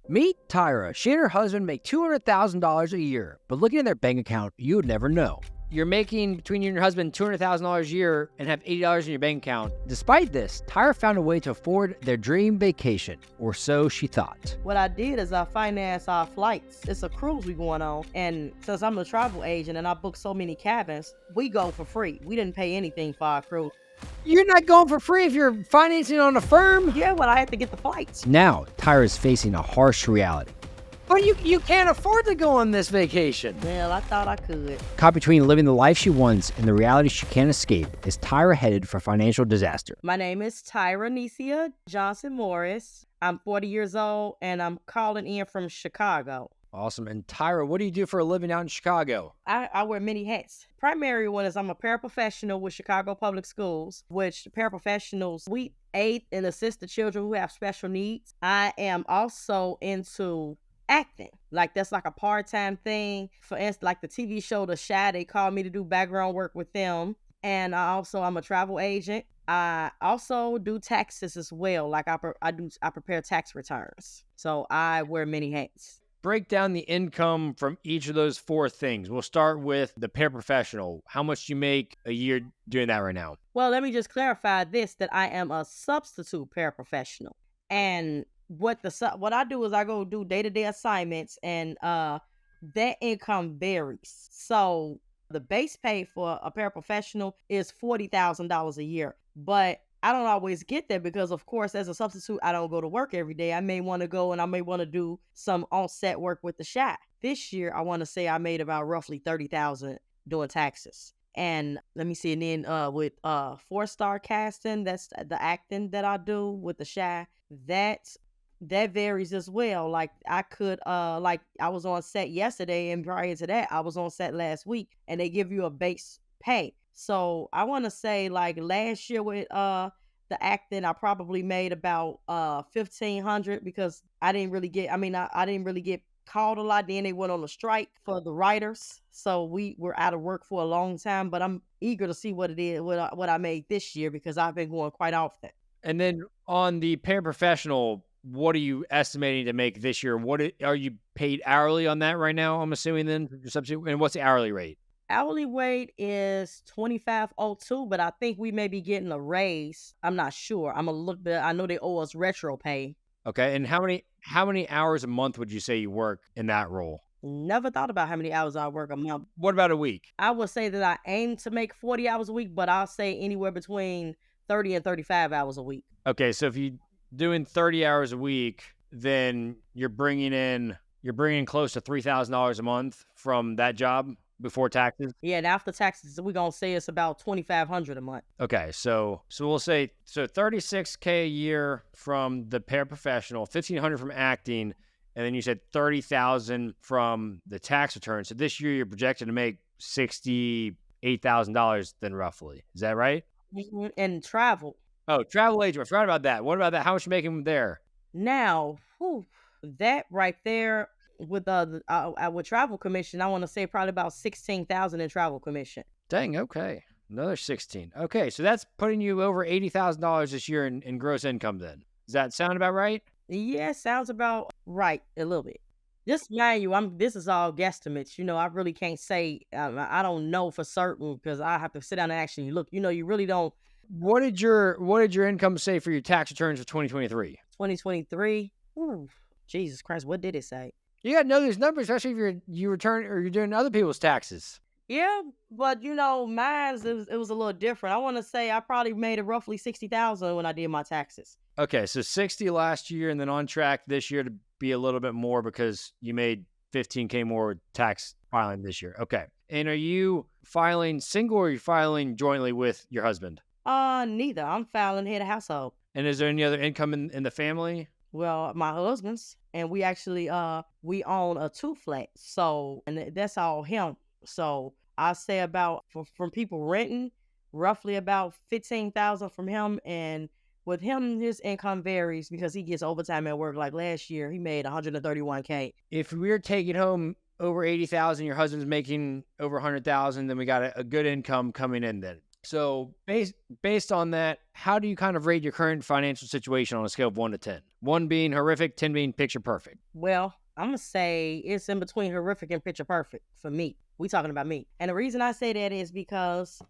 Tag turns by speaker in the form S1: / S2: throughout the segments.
S1: Meet Tyra. She and her husband make $200,000 a year, but looking at their bank account, you would never know. You're making, between you and your husband, $200,000 a year and have $80 in your bank account. Despite this, Tyra found a way to afford their dream vacation, or so she thought.
S2: What I did is I financed our flights. It's a cruise we going on, and since I'm a travel agent and I booked so many cabins, we go for free. We didn't pay anything for our cruise.
S1: You're not going for free if you're financing on a firm?
S2: Yeah, well, I had to get the flights.
S1: Now, Tyra is facing a harsh reality. But you can't afford to go on this vacation.
S2: Well, I thought I could.
S1: Caught between living the life she wants and the reality she can't escape, is Tyra headed for financial disaster?
S2: My name is Tyra Necia Johnson Morris. I'm 40 years old, and I'm calling in from Chicago.
S1: Awesome. And Tyra, what do you do for a living out in Chicago?
S2: I wear many hats. Primary one is I'm a paraprofessional with Chicago Public Schools, which paraprofessionals, we aid and assist the children who have special needs. I am also into acting. Like, that's like a part-time thing. For instance, like the TV show The Chi, they called me to do background work with them. And I'm a travel agent. I also do taxes as well. Like I prepare tax returns. So I wear many hats.
S1: Break down the income from each of those four things. We'll start with the paraprofessional. How much do you make a year doing that right now?
S2: Well, let me just clarify this, that I am a substitute paraprofessional. And what I do is I go do day-to-day assignments, and that income varies. So the base pay for a paraprofessional is $40,000 a year. But I don't always get there because, of course, as a substitute, I don't go to work every day. I may want to go and I may want to do some on-set work with the Chi. This year, I want to say I made about roughly $30,000 doing taxes. And let me see, and then with 4-star casting, that's the acting that I do with the Chi. That varies as well. Like I was on set yesterday, and prior to that, I was on set last week, and they give you a base pay. So I want to say, like, last year with the acting, I probably made about $1,500 because I didn't really get called a lot. Then they went on a strike for the writers, so we were out of work for a long time. But I'm eager to see what it is, what I made this year, because I've been going quite often.
S1: And then on the paraprofessional, what are you estimating to make this year? Are you paid hourly on that right now? I'm assuming then, and what's the hourly rate?
S2: Hourly rate is $25.02, but I think we may be getting a raise. I'm not sure. I'm a little bit. I know they owe us retro pay.
S1: Okay, and how many hours a month would you say you work in that role?
S2: Never thought about how many hours I work a month.
S1: What about a week?
S2: I would say that I aim to make 40 hours a week, but I'll say anywhere between 30 and 35 hours a week.
S1: Okay, so if you're doing 30 hours a week, then you're bringing in close to $3,000 a month from that job before taxes.
S2: Yeah, and after taxes, we're gonna say it's about $2,500 a month.
S1: Okay, so we'll say $36K a year from the paraprofessional, $1,500 from acting, and then you said $30,000 from the tax return. So this year you're projected to make $68,000 then, roughly. Is that right?
S2: And travel.
S1: Oh, travel agent. I forgot about that. What about that? How much you making there?
S2: Now, that right there with travel commission, I want to say probably about $16,000 in travel commission.
S1: Dang. Okay, another 16. Okay, so that's putting you over $80,000 this year in gross income. Then does that sound about right?
S2: Yeah, sounds about right a little bit. Just mind you, this is all guesstimates. I really can't say. I don't know for certain because I have to sit down and actually look. You really don't.
S1: What did your income say for your tax returns for 2023?
S2: 2023? Ooh, Jesus Christ, what did it say?
S1: You got to know these numbers, especially if you return or you're doing other people's taxes.
S2: Yeah, but mine, it was a little different. I want to say I probably made it roughly $60,000 when I did my taxes.
S1: Okay, so 60 last year, and then on track this year to be a little bit more because you made $15K more with tax filing this year. Okay, and are you filing single or are you filing jointly with your husband?
S2: Neither. I'm filing head of household.
S1: And is there any other income in the family?
S2: Well, my husband's, and we actually we own a 2-flat, so, and that's all him. So I say about from people renting, roughly about $15,000 from him, and with him, his income varies because he gets overtime at work. Like last year, he made $131K.
S1: If we're taking home over $80,000, your husband's making over $100,000, then we got a good income coming in then. So based on that, how do you kind of rate your current financial situation on a scale of 1 to 10? 1 being horrific, 10 being picture perfect.
S2: Well, I'm going to say it's in between horrific and picture perfect for me. We talking about me. And the reason I say that is because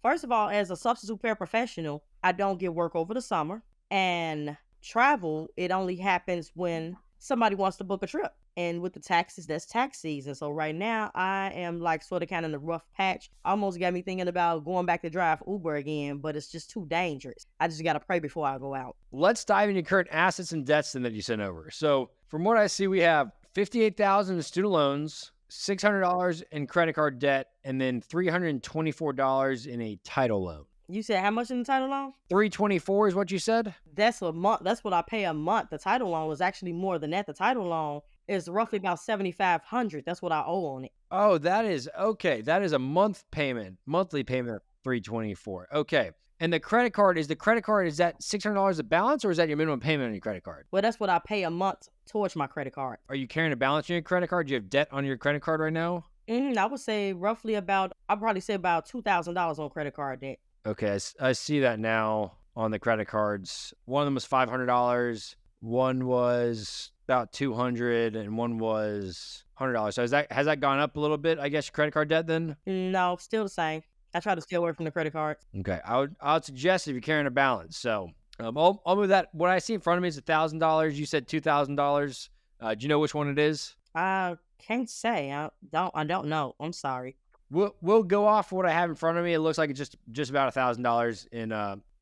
S2: first of all, as a substitute paraprofessional, I don't get work over the summer. And travel, it only happens when somebody wants to book a trip. And with the taxes, that's tax season. So right now, I am like sort of kind of in the rough patch. Almost got me thinking about going back to drive Uber again, but it's just too dangerous. I just got to pray before I go out.
S1: Let's dive into current assets and debts then that you sent over. So from what I see, we have $58,000 in student loans, $600 in credit card debt, and then $324 in a title loan.
S2: You said how much in the title loan?
S1: $324 is what you said?
S2: That's a month. That's what I pay a month. The title loan was actually more than that. The title loan is roughly about $7,500. That's what I owe on it.
S1: Oh, that is okay. That is a monthly payment of $324. Okay. And the credit card, is that $600 a balance, or is that your minimum payment on your credit card?
S2: Well, that's what I pay a month towards my credit card.
S1: Are you carrying a balance on your credit card? Do you have debt on your credit card right now?
S2: I would say roughly I'd probably say about $2,000 on credit card debt.
S1: Okay, I see that now on the credit cards. One of them was $500, one was about $200, and one was $100. So has that gone up a little bit, I guess, your credit card debt then?
S2: No, still the same. I try to stay away from the credit cards.
S1: Okay, I would suggest if you're carrying a balance. So I'll move that. What I see in front of me is $1,000. You said $2,000. Do you know which one it is?
S2: I can't say. I don't know. I'm sorry.
S1: We'll go off what I have in front of me. It looks like it's just about $1,000 in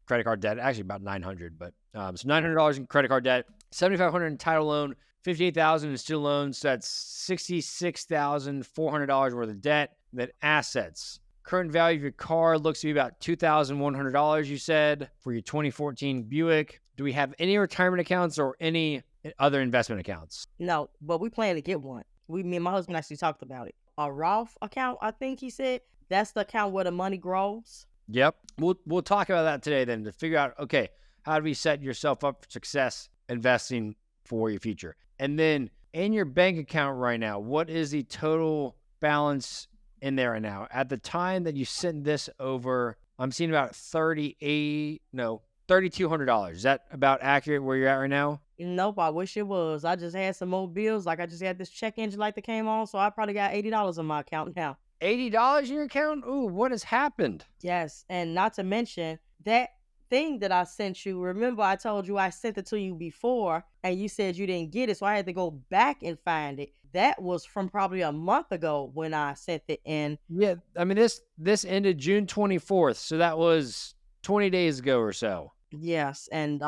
S1: credit card debt. Actually, about $900, but so $900 in credit card debt, $7,500 in title loan, $58,000 in student loans. So that's $66,400 worth of debt. Then assets. Current value of your car looks to be about $2,100. You said for your 2014 Buick. Do we have any retirement accounts or any other investment accounts?
S2: No, but we plan to get one. Me and my husband actually talked about it. A Roth account, I think he said. That's the account where the money grows.
S1: Yep. We'll talk about that today then to figure out, okay, how do we set yourself up for success investing for your future? And then in your bank account right now, what is the total balance in there right now? At the time that you sent this over, I'm seeing about $3,200. Is that about accurate where you're at right now?
S2: Nope, I wish it was. I just had some more bills. Like I just had this check engine light that came on, so I probably got $80 in my account now.
S1: $80 in your account? Ooh, what has happened?
S2: Yes, and not to mention that thing that I sent you. Remember, I told you I sent it to you before, and you said you didn't get it, so I had to go back and find it. That was from probably a month ago when I sent it in.
S1: Yeah, I mean this ended June 24th, so that was 20 days ago or so.
S2: Yes, and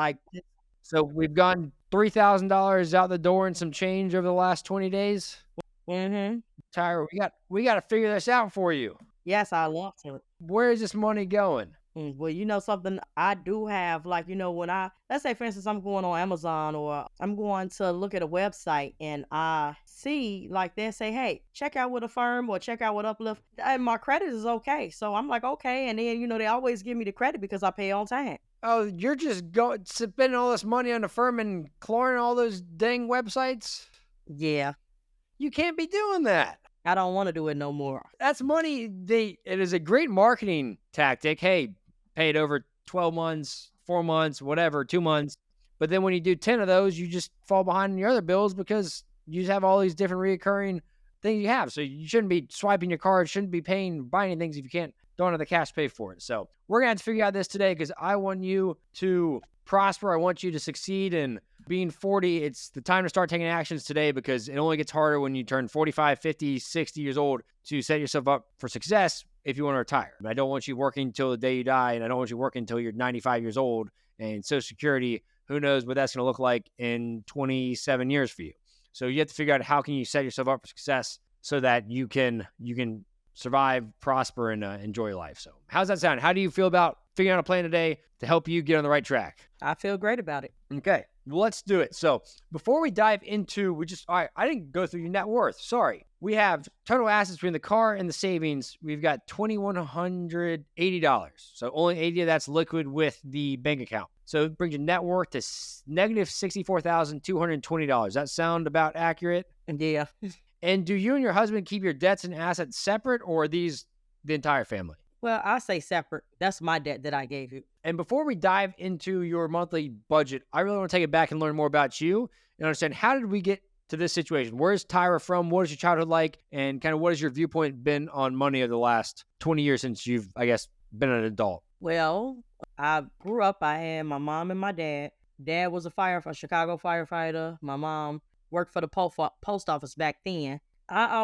S1: so we've gone $3,000 out the door and some change over the last 20 days.
S2: Mm-hmm.
S1: Tyra, we got to figure this out for you.
S2: Yes, I love to.
S1: Where is this money going?
S2: Well, you know something I do have, like, when let's say, for instance, I'm going on Amazon or I'm going to look at a website and I see, like, they say, hey, check out with Affirm or check out with Uplift. And my credit is okay. So I'm like, okay. And then, they always give me the credit because I pay on time.
S1: Oh, you're just spending all this money on Affirm and cloring all those dang websites?
S2: Yeah.
S1: You can't be doing that.
S2: I don't want to do it no more.
S1: That's money. It is a great marketing tactic. Hey, pay it over 12 months, 4 months, whatever, 2 months. But then when you do 10 of those, you just fall behind on your other bills because you just have all these different reoccurring things you have. So you shouldn't be swiping your card, shouldn't be buying things if you don't have the cash to pay for it. So we're going to have to figure out this today because I want you to prosper. I want you to succeed. And being 40, it's the time to start taking actions today because it only gets harder when you turn 45, 50, 60 years old to set yourself up for success if you want to retire. I don't want you working until the day you die, and I don't want you working until you're 95 years old. And Social Security, who knows what that's going to look like in 27 years for you. So you have to figure out how can you set yourself up for success so that you can survive, prosper, and enjoy your life. So how's that sound? How do you feel about figuring out a plan today to help you get on the right track?
S2: I feel great about it.
S1: Okay, well, let's do it. So before we dive into, I didn't go through your net worth. Sorry. We have total assets between the car and the savings. We've got $2,180. So only 80 of that's liquid with the bank account. So it brings your net worth to negative $64,220. Does that sound about accurate?
S2: Yeah.
S1: And do you and your husband keep your debts and assets separate, or are these the entire family?
S2: Well, I say separate. That's my debt that I gave you.
S1: And before we dive into your monthly budget, I really want to take it back and learn more about you and understand, how did we get to this situation? Where's Tyra from? What is your childhood like? And kind of what has your viewpoint been on money over the last 20 years since you've, I guess, been an adult?
S2: Well, I grew up, I had my mom and my dad. Dad was a Chicago firefighter. My mom worked for the post office back then.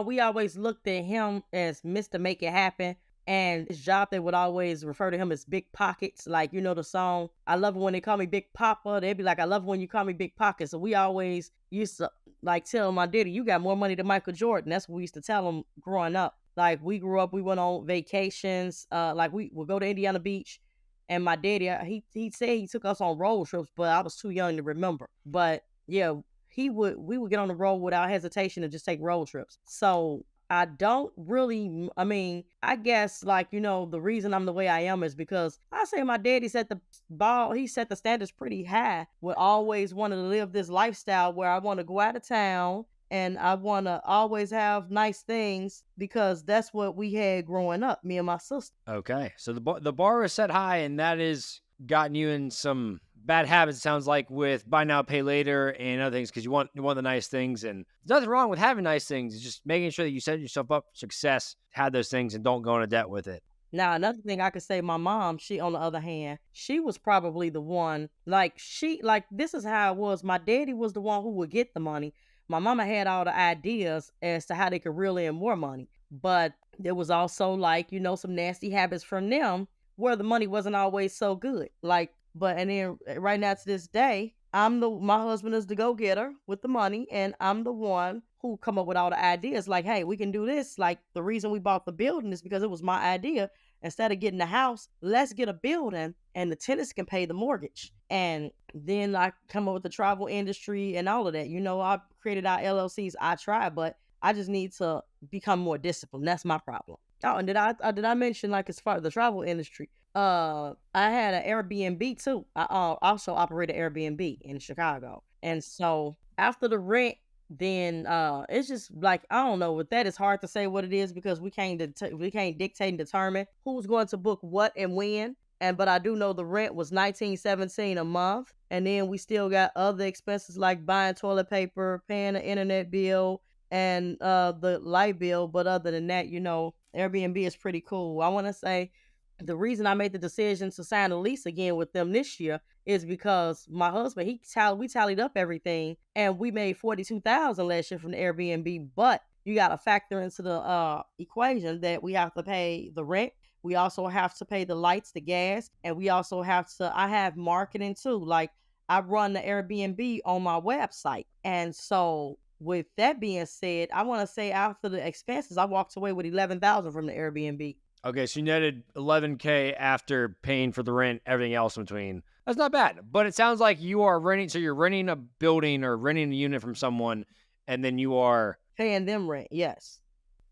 S2: We always looked at him as Mr. Make It Happen. And his job, they would always refer to him as Big Pockets. Like, you know the song, I love it when they call me Big Papa. They'd be like, I love it when you call me Big Pockets. So we always used to like tell my daddy, you got more money than Michael Jordan. That's what we used to tell him growing up. Like, we grew up, we went on vacations. Like, we would go to Indiana Beach. And my daddy, he said he took us on road trips, but I was too young to remember. But yeah, we would get on the road without hesitation and just take road trips. So I don't really, I mean, I guess, like, you know, the reason I'm the way I am is because I say my daddy set the standards pretty high. Would always wanted to live this lifestyle where I want to go out of town and I want to always have nice things because that's what we had growing up, me and my sister.
S1: Okay. So the bar is set high, and that has gotten you in some bad habits, it sounds like, with buy now, pay later and other things, because you want the nice things. And there's nothing wrong with having nice things. It's just making sure that you set yourself up for success, have those things, and don't go into debt with it.
S2: Now, another thing I could say, my mom, she, on the other hand, she was probably the one, this is how it was. My daddy was the one who would get the money. My mama had all the ideas as to how they could reel in more money. But there was also, like, you know, some nasty habits from them where the money wasn't always so good. And then right now to this day, my husband is the go-getter with the money, and I'm the one who come up with all the ideas. Like, hey, we can do this. Like, the reason we bought the building is because it was my idea. Instead of getting the house, let's get a building and the tenants can pay the mortgage. And then I come up with the travel industry and all of that. You know, I created our LLCs. I tried, but I just need to become more disciplined. That's my problem. Oh, and did I mention, like, as far as the travel industry? I had an Airbnb too. I also operated Airbnb in Chicago. And so after the rent, then it's just like, I don't know, with that it's hard to say what it is because we can't dictate and determine who's going to book what and when. But I do know the rent was $19.17 a month, and then we still got other expenses like buying toilet paper, paying the internet bill, and the light bill. But other than that, you know, Airbnb is pretty cool. I want to say the reason I made the decision to sign a lease again with them this year is because my husband, we tallied up everything, and we made $42,000 last year from the Airbnb. But you got to factor into the equation that we have to pay the rent. We also have to pay the lights, the gas, and I have marketing too. Like, I run the Airbnb on my website. And so with that being said, I want to say after the expenses, I walked away with $11,000 from the Airbnb.
S1: Okay, so you netted $11K after paying for the rent, everything else in between. That's not bad, but it sounds like you are renting. So you're renting a building or renting a unit from someone, and then you are
S2: paying them rent. Yes.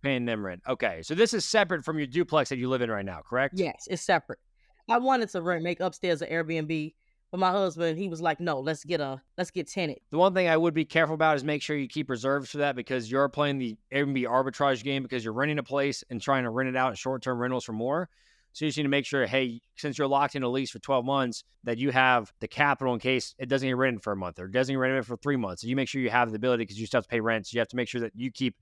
S1: Paying them rent. Okay, so this is separate from your duplex that you live in right now, correct?
S2: Yes, it's separate. I wanted to make upstairs an Airbnb, but my husband, he was like, no, let's get tenant.
S1: The one thing I would be careful about is make sure you keep reserves for that, because you're playing the Airbnb arbitrage game, because you're renting a place and trying to rent it out in short-term rentals for more. So you just need to make sure, hey, since you're locked in a lease for 12 months, that you have the capital in case it doesn't get rented for a month or it doesn't get rented for 3 months. So you make sure you have the ability, because you still have to pay rent. So you have to make sure that you keep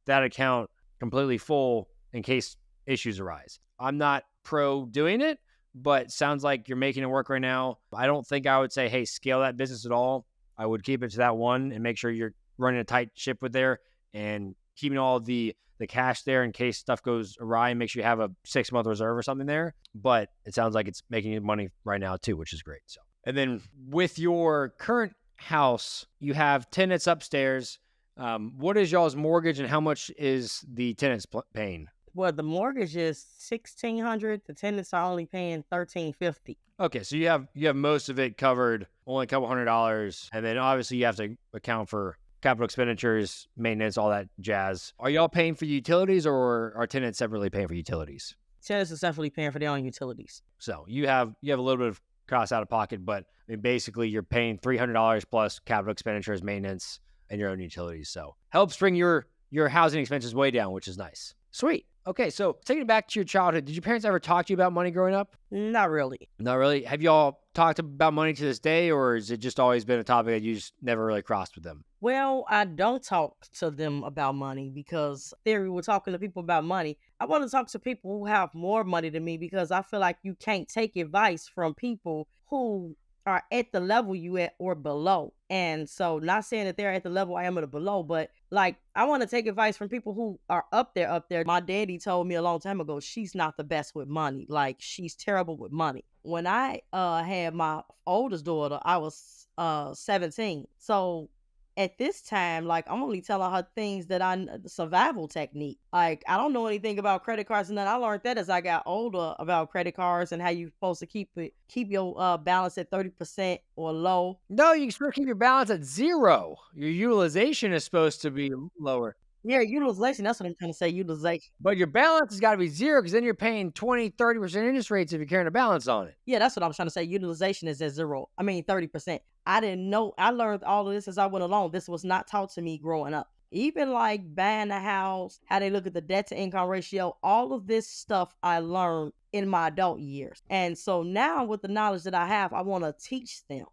S1: that account completely full in case issues arise. I'm not pro doing it, but sounds like you're making it work right now. I don't think I would say, hey, scale that business at all. I would keep it to that one and make sure you're running a tight ship with there and keeping all the cash there in case stuff goes awry, and make sure you have a 6-month reserve or something there. But it sounds like it's making you money right now too, which is great. So, and then with your current house, you have tenants upstairs. What is y'all's mortgage, and how much is the tenants paying?
S2: Well, the mortgage is $1,600. The tenants are only paying $1,350.
S1: Okay, so you have most of it covered, only a couple $100, and then obviously you have to account for capital expenditures, maintenance, all that jazz. Are y'all paying for utilities, or are tenants separately paying for utilities?
S2: Tenants are separately paying for their own utilities.
S1: So you have a little bit of cost out of pocket, but I mean, basically you're paying $300 plus capital expenditures, maintenance, and your own utilities. So helps bring your housing expenses way down, which is nice. Sweet. Okay, so taking it back to your childhood, did your parents ever talk to you about money growing up?
S2: Not really.
S1: Not really. Have y'all talked about money to this day, or has it just always been a topic that you just never really crossed with them?
S2: Well, I don't talk to them about money because theory we're talking to people about money. I want to talk to people who have more money than me because I feel like you can't take advice from people who are at the level you at or below. And so not saying that they're at the level I am at or below, but like I want to take advice from people who are up there, up there. My daddy told me a long time ago, she's not the best with money. Like she's terrible with money. When I had my oldest daughter, I was 17. So at this time, like I'm only telling her things that the survival technique. Like I don't know anything about credit cards, and then I learned that as I got older about credit cards and how you're supposed to keep your balance at 30% or low.
S1: No, you can still keep your balance at zero. Your utilization is supposed to be lower.
S2: Yeah, utilization. That's what I'm trying to say. Utilization.
S1: But your balance has got to be zero because then you're paying 20, 30% interest rates if you're carrying a balance on it.
S2: Yeah, that's what I'm trying to say. Utilization is at 30%. I didn't know. I learned all of this as I went along. This was not taught to me growing up. Even like buying a house, how they look at the debt to income ratio, all of this stuff I learned in my adult years. And so now with the knowledge that I have, I want to teach them,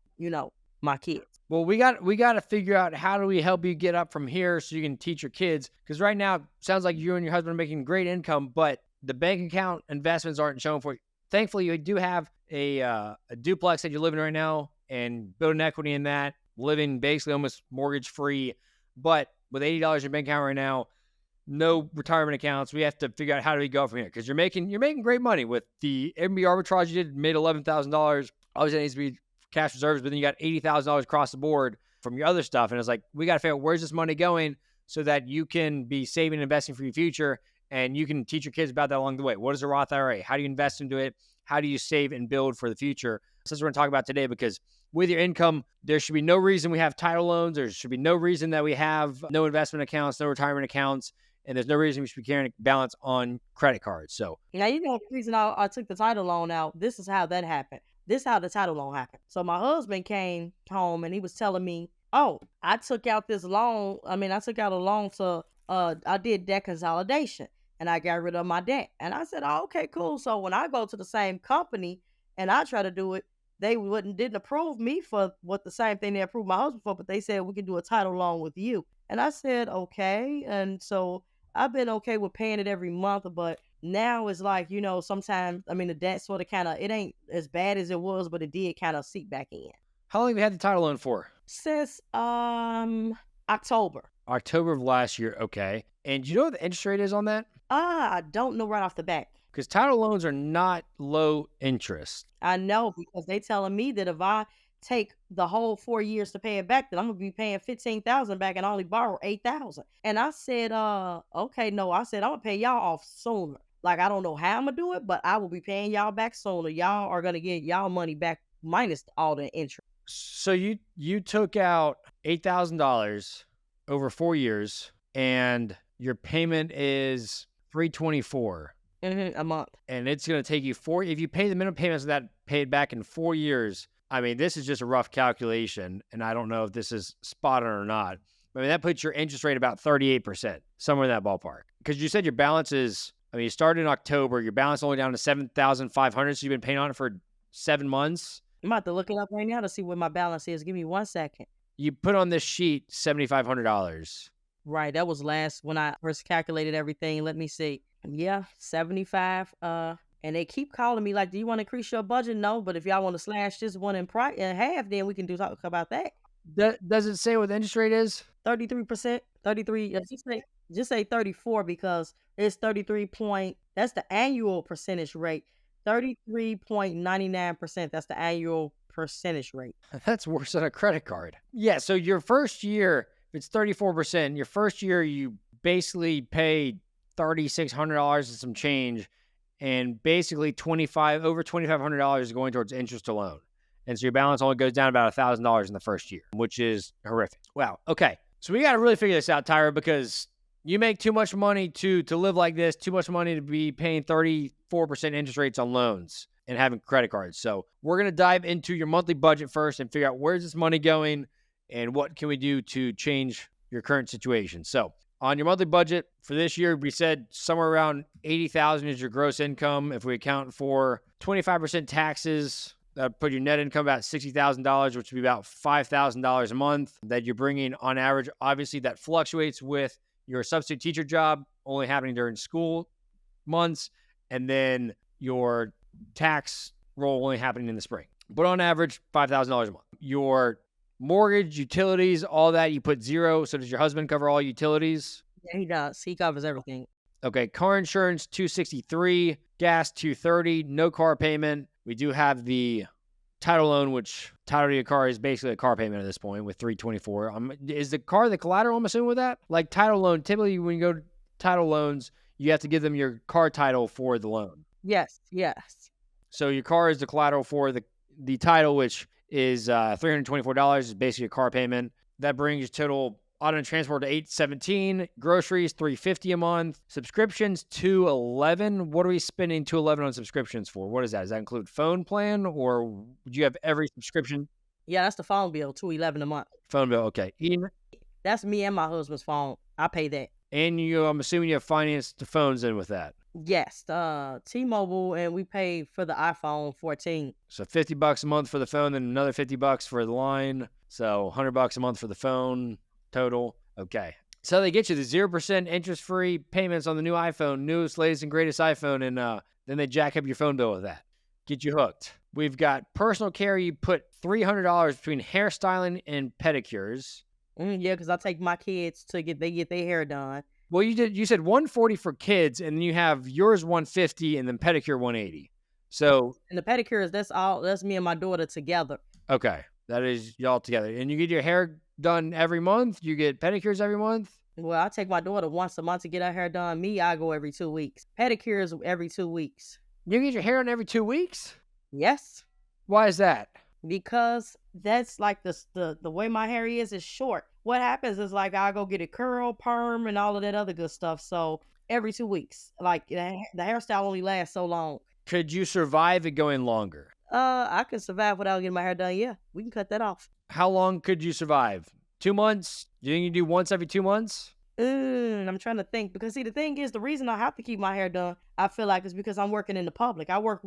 S2: my kids.
S1: Well, we got to figure out how do we help you get up from here so you can teach your kids. Because right now, it sounds like you and your husband are making great income, but the bank account investments aren't shown for you. Thankfully, you do have a duplex that you're living in right now and building equity in that, living basically almost mortgage free. But with $80 in your bank account right now, no retirement accounts. We have to figure out how do we go from here because you're making great money with the MB arbitrage you did, made $11,000. Obviously, that needs to be cash reserves, but then you got $80,000 across the board from your other stuff. And it's like, we got to figure out where's this money going so that you can be saving and investing for your future. And you can teach your kids about that along the way. What is a Roth IRA? How do you invest into it? How do you save and build for the future? So that's what we're going to talk about today, because with your income, there should be no reason we have title loans. There should be no reason that we have no investment accounts, no retirement accounts. And there's no reason we should be carrying a balance on credit cards. So
S2: now, the reason I took the title loan out, this is how that happened. This is how the title loan happened. So my husband came home and he was telling me, oh, I took out this loan. I took out a loan to, I did debt consolidation and I got rid of my debt. And I said, oh, okay, cool. So when I go to the same company and I try to do it, they didn't approve me for what the same thing they approved my husband for, but they said we can do a title loan with you. And I said, okay. And so I've been okay with paying it every month, but now it's like, sometimes, the debt sort of it ain't as bad as it was, but it did kind of seep back in.
S1: how long have you had the title loan for?
S2: Since October.
S1: October of last year. Okay. And do you know what the interest rate is on that?
S2: I don't know right off the bat.
S1: Because title loans are not low interest.
S2: I know because they telling me that if I take the whole 4 years to pay it back, then I'm gonna be paying $15,000 back and I only borrow $8,000. And I said, okay, no. I said I'm gonna pay y'all off sooner. Like I don't know how I'm gonna do it, but I will be paying y'all back sooner. Y'all are gonna get y'all money back minus all the interest.
S1: So you took out $8,000 over 4 years, and your payment is $324
S2: a month.
S1: and it's going to take you if you pay the minimum payments of that paid back in 4 years. This is just a rough calculation, and I don't know if this is spot on or not. That puts your interest rate about 38%, somewhere in that ballpark. Because you said your balance is, you started in October, your balance is only down to $7,500, so you've been paying on it for 7 months.
S2: I'm about to look it up right now to see what my balance is. Give me 1 second.
S1: You put on this sheet $7,500.
S2: Right, that was when I first calculated everything. Let me see. Yeah, 75. And they keep calling me like, do you want to increase your budget? No, but if y'all want to slash this one in half, then we can talk about that.
S1: Does it say what the interest rate is?
S2: 33%, 33. Just say 34 because it's 33 point. That's the annual percentage rate. 33.99%. That's the annual percentage rate.
S1: That's worse than a credit card. Yeah. So your first year, if it's 34%, your first year you basically pay $3,600 and some change, and basically over $2,500 is going towards interest alone. And so your balance only goes down about $1,000 in the first year, which is horrific. Wow. Okay. So we got to really figure this out, Tyra, because you make too much money to live like this, too much money to be paying 34% interest rates on loans and having credit cards. So we're going to dive into your monthly budget first and figure out where's this money going and what can we do to change your current situation. So On your monthly budget for this year, we said somewhere around $80,000 is your gross income. If we account for 25% taxes, that would put your net income about $60,000, which would be about $5,000 a month that you're bringing on average. Obviously, that fluctuates with your substitute teacher job only happening during school months, and then your tax roll only happening in the spring. But on average, $5,000 a month. Your mortgage, utilities, all that, you put zero. So does your husband cover all utilities?
S2: Yeah, he does. He covers everything.
S1: Okay, car insurance, $263, gas, $230, no car payment. We do have the title loan, which title to your car is basically a car payment at this point with $324. Is the car the collateral, I'm assuming, with that? Like title loan, typically when you go to title loans, you have to give them your car title for the loan.
S2: Yes.
S1: So your car is the collateral for the title, which is $324, is basically a car payment. That brings your total auto and transport to $817, groceries $350 a month, subscriptions $211. What are we spending $211 on subscriptions for? What is that? Does that include phone plan, or would you have every subscription?
S2: Yeah, that's the phone bill, $211 a month.
S1: Phone bill, okay.
S2: That's me and my husband's phone. I pay that.
S1: And I'm assuming you have financed the phones in with that.
S2: Yes, T-Mobile, and we pay for the iPhone 14.
S1: So $50 a month for the phone, then another $50 for the line. So $100 a month for the phone total. Okay. So they get you the 0% interest-free payments on the new iPhone, newest, latest, and greatest iPhone, and then they jack up your phone bill with that. Get you hooked. We've got personal care. You put $300 between hairstyling and pedicures.
S2: Yeah, because I take my kids to get their hair done.
S1: Well, you said $140 for kids, and then you have yours $150 and then pedicure $180. So
S2: and the pedicures, that's me and my daughter together.
S1: Okay, that is y'all together, and you get your hair done every month. You get pedicures every month.
S2: Well, I take my daughter once a month to get her hair done. Me, I go every 2 weeks. Pedicures every 2 weeks.
S1: You get your hair done every 2 weeks?
S2: Yes.
S1: Why is that?
S2: Because that's like the way my hair is short. What happens is like I go get it curl, perm, and all of that other good stuff. So every 2 weeks, like the hairstyle only lasts so long.
S1: Could you survive it going longer?
S2: I can survive without getting my hair done. Yeah, we can cut that off.
S1: How long could you survive? 2 months? Do you think you do once every 2 months?
S2: I'm trying to think, because see, the thing is, the reason I have to keep my hair done, I feel like, is because I'm working in the public. I work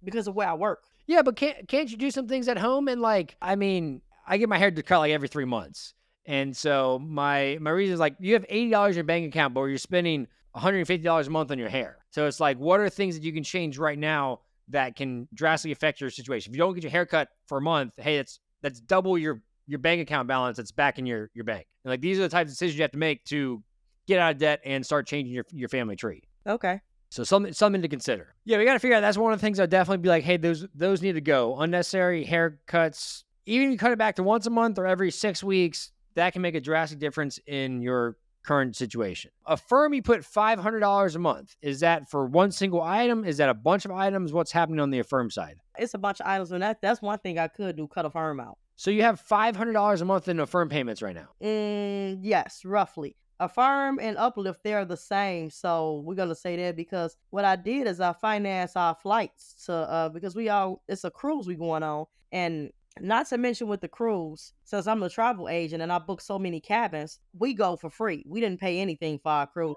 S2: because of where I work.
S1: Yeah, but can't you do some things at home? And like, I mean, I get my hair cut like every 3 months. And so my reason is like, you have $80 in your bank account, but you're spending $150 a month on your hair. So it's like, what are things that you can change right now that can drastically affect your situation? If you don't get your hair cut for a month, hey, that's double your bank account balance that's back in your bank. And like, these are the types of decisions you have to make to get out of debt and start changing your family tree.
S2: Okay.
S1: So something to consider. Yeah, we got to figure out. That's one of the things I'd definitely be like, hey, those need to go. Unnecessary haircuts, even if you cut it back to once a month or every 6 weeks, that can make a drastic difference in your current situation. Affirm, you put $500 a month. Is that for one single item? Is that a bunch of items? What's happening on the Affirm side?
S2: It's a bunch of items, and that's one thing I could do, cut Affirm out.
S1: So you have $500 a month in Affirm payments right now?
S2: Yes, roughly. Affirm and Uplift, they're the same. So we're going to say that because what I did is I financed our flights to because it's a cruise we going on. And not to mention with the cruise, since I'm a travel agent and I booked so many cabins, we go for free. We didn't pay anything for our cruise.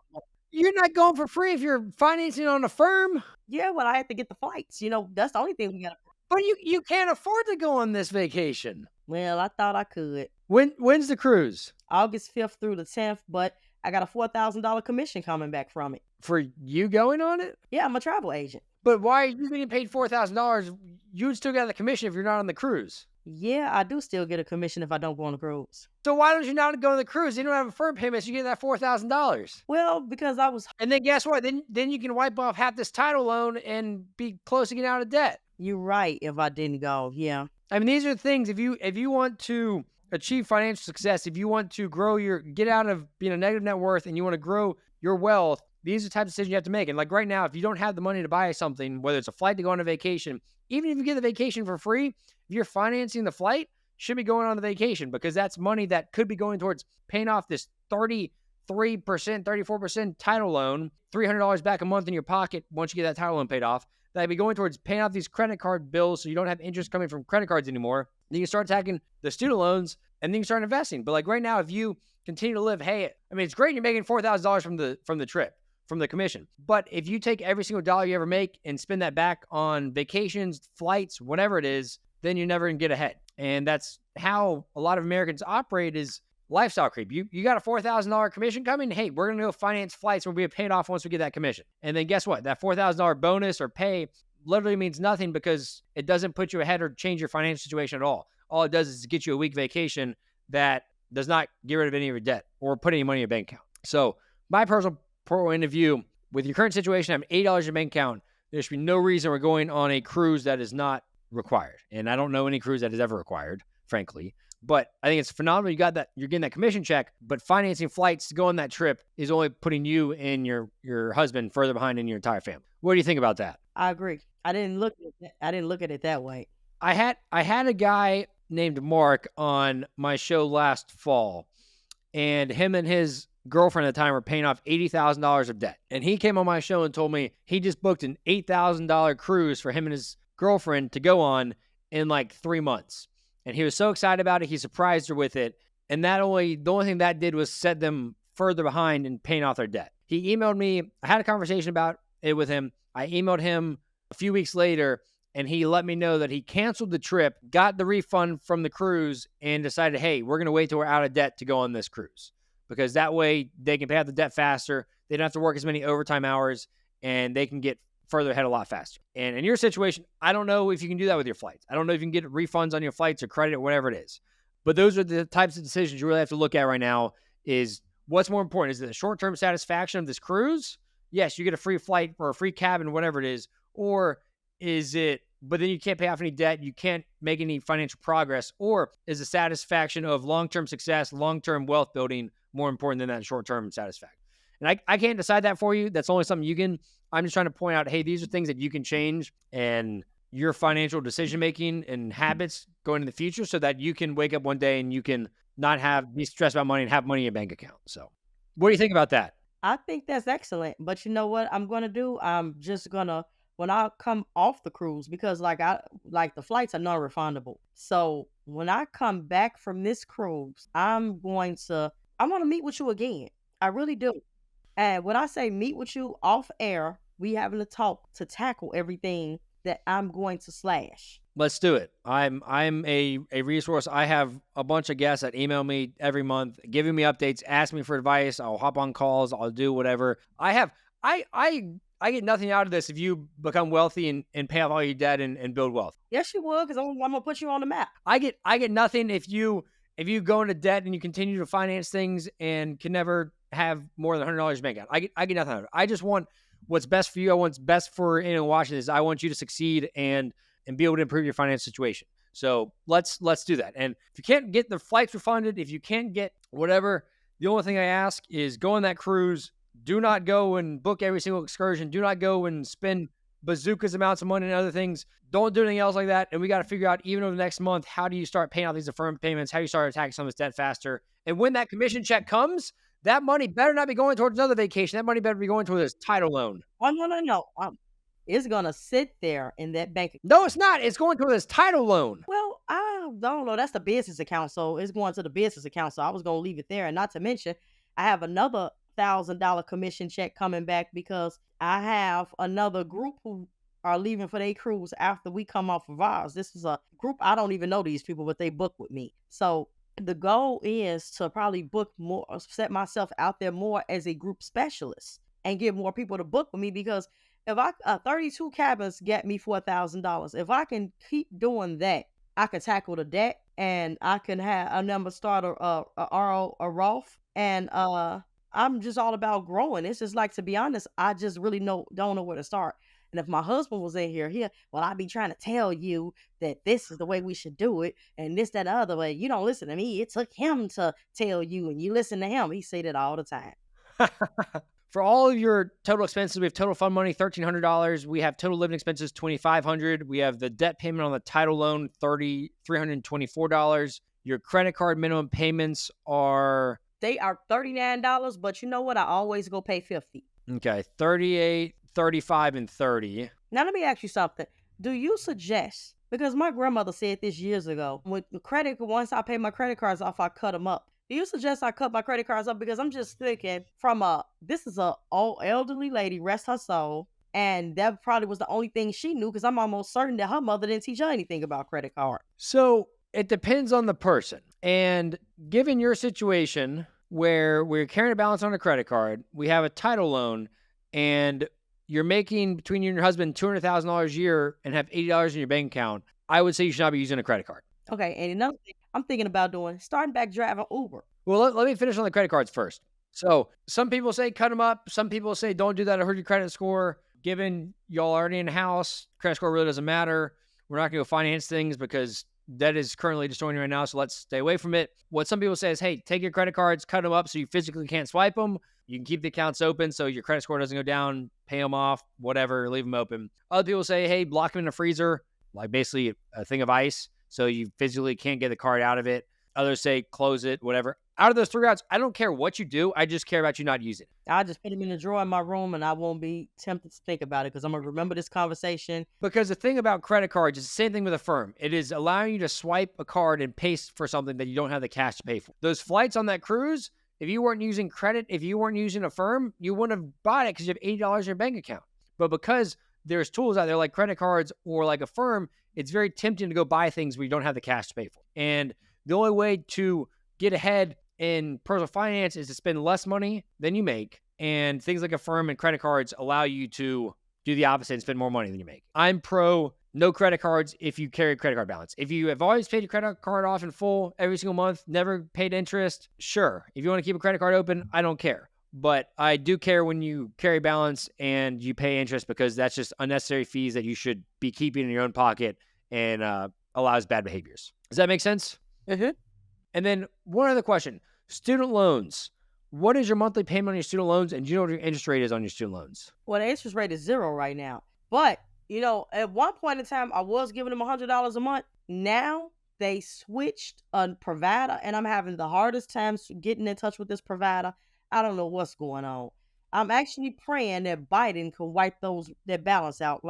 S1: You're not going for free if you're financing on Affirm?
S2: Yeah, well, I had to get the flights. That's the only thing we got to.
S1: But you can't afford to go on this vacation.
S2: Well, I thought I could.
S1: When's the cruise?
S2: August 5th through the 10th, but I got a $4,000 commission coming back from it.
S1: For you going on it?
S2: Yeah, I'm a travel agent.
S1: But why are you getting paid $4,000? You would still get the commission if you're not on the cruise.
S2: Yeah, I do still get a commission if I don't go on the cruise.
S1: So why don't you not go on the cruise? You don't have Affirm payments. You get that $4,000.
S2: Well, because I was.
S1: And then guess what? Then you can wipe off half this title loan and be close to getting out of debt.
S2: You're right. If I didn't go, yeah.
S1: I mean, these are the things. If you want to achieve financial success, if you want to get out of being a negative net worth, and you want to grow your wealth, these are the types of decisions you have to make. And like right now, if you don't have the money to buy something, whether it's a flight to go on a vacation, even if you get the vacation for free, if you're financing the flight, you should be going on the vacation, because that's money that could be going towards paying off this 33%, 34% title loan, $300 back a month in your pocket once you get that title loan paid off. That'd be going towards paying off these credit card bills so you don't have interest coming from credit cards anymore. Then you start attacking the student loans, and then you start investing. But like right now, if you continue to live. Hey, I mean, it's great you're making $4,000 from the trip, from the commission. But if you take every single dollar you ever make and spend that back on vacations, flights, whatever it is, then you're never going to get ahead. And that's how a lot of Americans operate, is lifestyle creep. You got a $4,000 commission coming. Hey, we're going to go finance flights and we'll be paid off once we get that commission. And then guess what? That $4,000 bonus or pay literally means nothing, because it doesn't put you ahead or change your financial situation at all. All it does is get you a week vacation that does not get rid of any of your debt or put any money in your bank account. So my personal point of view, with your current situation, having $8 in your bank account, there should be no reason we're going on a cruise that is not required. And I don't know any cruise that is ever required, frankly. But I think it's phenomenal. You're getting that commission check, but financing flights to go on that trip is only putting you and your husband further behind in your entire family. What do you think about that?
S2: I agree. I didn't look at it that way.
S1: I had a guy named Mark on my show last fall, and him and his girlfriend at the time were paying off $80,000 of debt. And he came on my show and told me he just booked an $8,000 cruise for him and his girlfriend to go on in like 3 months. And he was so excited about it, he surprised her with it. And the only thing that did was set them further behind in paying off their debt. He emailed me. I had a conversation about it with him. I emailed him a few weeks later, and he let me know that he canceled the trip, got the refund from the cruise, and decided, hey, we're going to wait till we're out of debt to go on this cruise, because that way they can pay off the debt faster. They don't have to work as many overtime hours, and they can get further ahead a lot faster. And in your situation, I don't know if you can do that with your flights. I don't know if you can get refunds on your flights or credit or whatever it is. But those are the types of decisions you really have to look at right now. Is what's more important? Is it the short-term satisfaction of this cruise? Yes, you get a free flight or a free cabin, whatever it is. Or is it, but then you can't pay off any debt, you can't make any financial progress? Or is the satisfaction of long-term success, long-term wealth building more important than that short-term satisfaction? And I can't decide that for you. That's only something I'm just trying to point out, hey, these are things that you can change and your financial decision-making and habits going in the future, so that you can wake up one day and you can not be stressed about money and have money in your bank account. So what do you think about that?
S2: I think that's excellent. But you know what I'm gonna do? I'm just gonna, when I come off the cruise, because like the flights are non-refundable. So when I come back from this cruise, I'm gonna meet with you again. I really do. And when I say meet with you off air, we having a talk to tackle everything that I'm going to slash.
S1: Let's do it. I'm a resource. I have a bunch of guests that email me every month, giving me updates, ask me for advice. I'll hop on calls. I'll do whatever. I get nothing out of this if you become wealthy and pay off all your debt and build wealth.
S2: Yes, you will, because I'm gonna put you on the map.
S1: I get nothing if you go into debt and you continue to finance things and can never have more than $100 bank account. I get nothing out of it. I just want what's best for you. I want what's best for anyone watching this. I want you to succeed and be able to improve your financial situation. So let's do that. And if you can't get the flights refunded, if you can't get whatever, the only thing I ask is go on that cruise. Do not go and book every single excursion. Do not go and spend bazookas amounts of money and other things. Don't do anything else like that. And we got to figure out, even over the next month, how do you start paying out these deferment payments? How do you start attacking some of this debt faster? And when that commission check comes, that money better not be going towards another vacation. That money better be going towards this title loan.
S2: Oh, no. It's going to sit there in that bank account.
S1: No, it's not. It's going towards this title loan.
S2: Well, I don't know. That's the business account. So it's going to the business account. So I was going to leave it there. And not to mention, I have another $1,000 commission check coming back, because I have another group who are leaving for their cruise after we come off of ours. This is a group, I don't even know these people, but they book with me. So the goal is to probably book more, set myself out there more as a group specialist and get more people to book with me, because if 32 cabins get me $4,000, if I can keep doing that, I can tackle the debt, and I can have a number start a Roth, and I'm just all about growing. It's just like, to be honest, I just really don't know where to start. And if my husband was in here, well, I'd be trying to tell you that this is the way we should do it, and this, that, other way. You don't listen to me. It took him to tell you, and you listen to him. He say that all the time.
S1: For all of your total expenses, we have total fund money, $1,300. We have total living expenses, $2,500. We have the debt payment on the title loan, $324. Your credit card minimum payments are...
S2: They are $39, but you know what? I always go pay $50.
S1: Okay, 38, 35, and 30.
S2: Now, let me ask you something. Do you suggest, because my grandmother said this years ago, once I pay my credit cards off, I cut them up. Do you suggest I cut my credit cards up? Because I'm just thinking this is a old elderly lady, rest her soul. And that probably was the only thing she knew because I'm almost certain that her mother didn't teach her anything about credit card.
S1: So it depends on the person. And given your situation where we're carrying a balance on a credit card, we have a title loan, and you're making between you and your husband $200,000 a year and have $80 in your bank account, I would say you should not be using a credit card.
S2: Okay, and another thing I'm thinking about doing, starting back driving Uber.
S1: Well, let me finish on the credit cards first. So some people say cut them up. Some people say don't do that. It'll hurt your credit score. Given y'all already in a house, credit score really doesn't matter. We're not going to go finance things because that is currently destroying you right now. So let's stay away from it. What some people say is, hey, take your credit cards, cut them up so you physically can't swipe them. You can keep the accounts open so your credit score doesn't go down, pay them off, whatever, leave them open. Other people say, hey, lock them in a freezer, like basically a thing of ice, so you physically can't get the card out of it. Others say close it, whatever. Out of those three routes, I don't care what you do. I just care about you not using it.
S2: I'll just put them in the drawer in my room and I won't be tempted to think about it because I'm going to remember this conversation.
S1: Because the thing about credit cards is the same thing with Affirm. It is allowing you to swipe a card and pay for something that you don't have the cash to pay for. Those flights on that cruise, if you weren't using credit, if you weren't using Affirm, you wouldn't have bought it because you have $80 in your bank account. But because there's tools out there like credit cards or like Affirm, it's very tempting to go buy things where you don't have the cash to pay for. And the only way to get ahead in personal finance is to spend less money than you make. And things like Affirm and credit cards allow you to do the opposite and spend more money than you make. I'm pro no credit cards if you carry a credit card balance. If you have always paid your credit card off in full every single month, never paid interest, sure. If you want to keep a credit card open, I don't care. But I do care when you carry balance and you pay interest because that's just unnecessary fees that you should be keeping in your own pocket and allows bad behaviors. Does that make sense?
S2: Mm-hmm.
S1: And then one other question. Student loans. What is your monthly payment on your student loans? And do you know what your interest rate is on your student loans?
S2: Well, the interest rate is 0 right now. But, at one point in time, I was giving them $100 a month. Now they switched a provider, and I'm having the hardest time getting in touch with this provider. I don't know what's going on. I'm actually praying that Biden can wipe that balance out.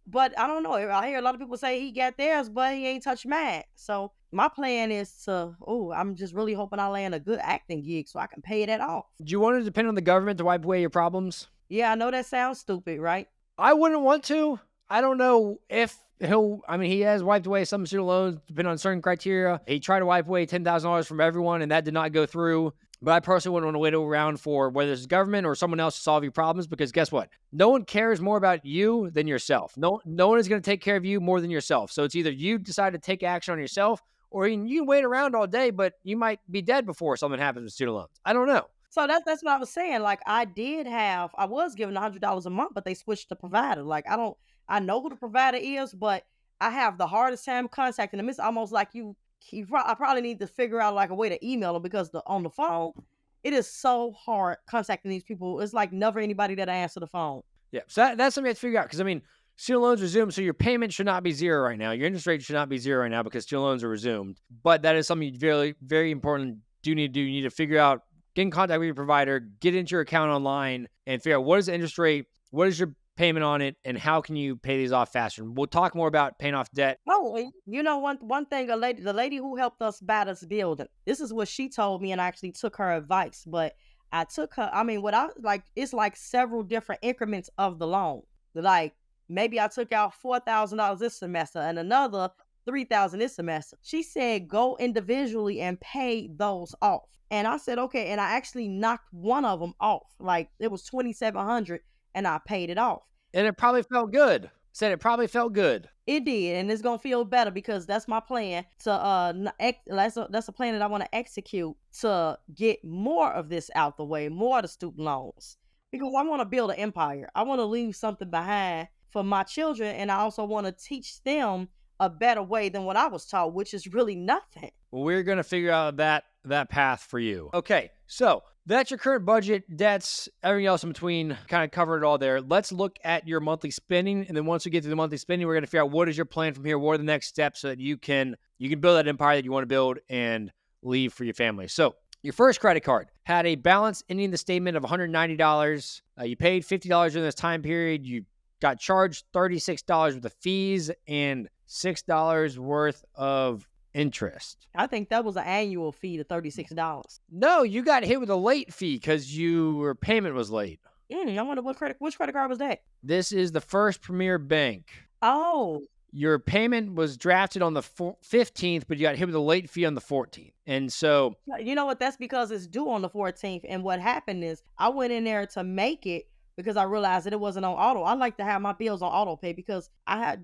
S2: But I don't know. I hear a lot of people say he got theirs, but he ain't touched mine. So my plan is I'm just really hoping I land a good acting gig so I can pay that off.
S1: Do you want to depend on the government to wipe away your problems?
S2: Yeah, I know that sounds stupid, right?
S1: I wouldn't want to. I don't know if he has wiped away some student loans depending on certain criteria. He tried to wipe away $10,000 from everyone, and that did not go through. But I personally wouldn't want to wait around for whether it's government or someone else to solve your problems because guess what? No one cares more about you than yourself. No one is going to take care of you more than yourself. So it's either you decide to take action on yourself or you can wait around all day, but you might be dead before something happens with student loans. I don't know.
S2: So that's what I was saying. I was given $100 a month, but they switched the provider. I know who the provider is, but I have the hardest time contacting them. It's almost like I probably need to figure out a way to email them because on the phone, it is so hard contacting these people. It's like never anybody that answer the phone.
S1: Yeah, so that's something you have to figure out because, student loans resumed, so your payment should not be 0 right now. Your interest rate should not be 0 right now because student loans are resumed. But that is something very, very important you need to do. You need to figure out, get in contact with your provider, get into your account online, and figure out what is the interest rate, what is your payment on it, and how can you pay these off faster. We'll talk more about paying off debt.
S2: Oh, one thing, the lady who helped us buy this building, this is what she told me, and I actually took her advice. But I took her, it's like several different increments of the loan. Maybe I took out $4,000 this semester and another $3,000 this semester. She said go individually and pay those off. And I said okay, and I actually knocked one of them off. It was $2,700. And I paid it off.
S1: And it probably felt good. Said it probably felt good.
S2: It did, and it's gonna feel better because that's my plan to that's a plan that I want to execute to get more of this out the way, more of the student loans. Because I want to build an empire. I want to leave something behind for my children, and I also want to teach them a better way than what I was taught, which is really nothing.
S1: Well, we're gonna figure out that path for you. Okay, so that's your current budget, debts, everything else in between, kind of covered it all there. Let's look at your monthly spending. And then once we get to the monthly spending, we're going to figure out what is your plan from here? What are the next steps so that you can build that empire that you want to build and leave for your family. So your first credit card had a balance ending the statement of $190. You paid $50 during this time period. You got charged $36 worth of fees and $6 worth of interest.
S2: I think that was an annual fee to $36.
S1: No, you got hit with a late fee because your payment was late.
S2: I wonder which credit card was that?
S1: This is the First Premier Bank.
S2: Oh,
S1: Your payment was drafted on the 15th, but you got hit with a late fee on the 14th. And so,
S2: you know what? That's because it's due on the 14th. And what happened is I went in there to make it because I realized that it wasn't on auto. I like to have my bills on auto pay because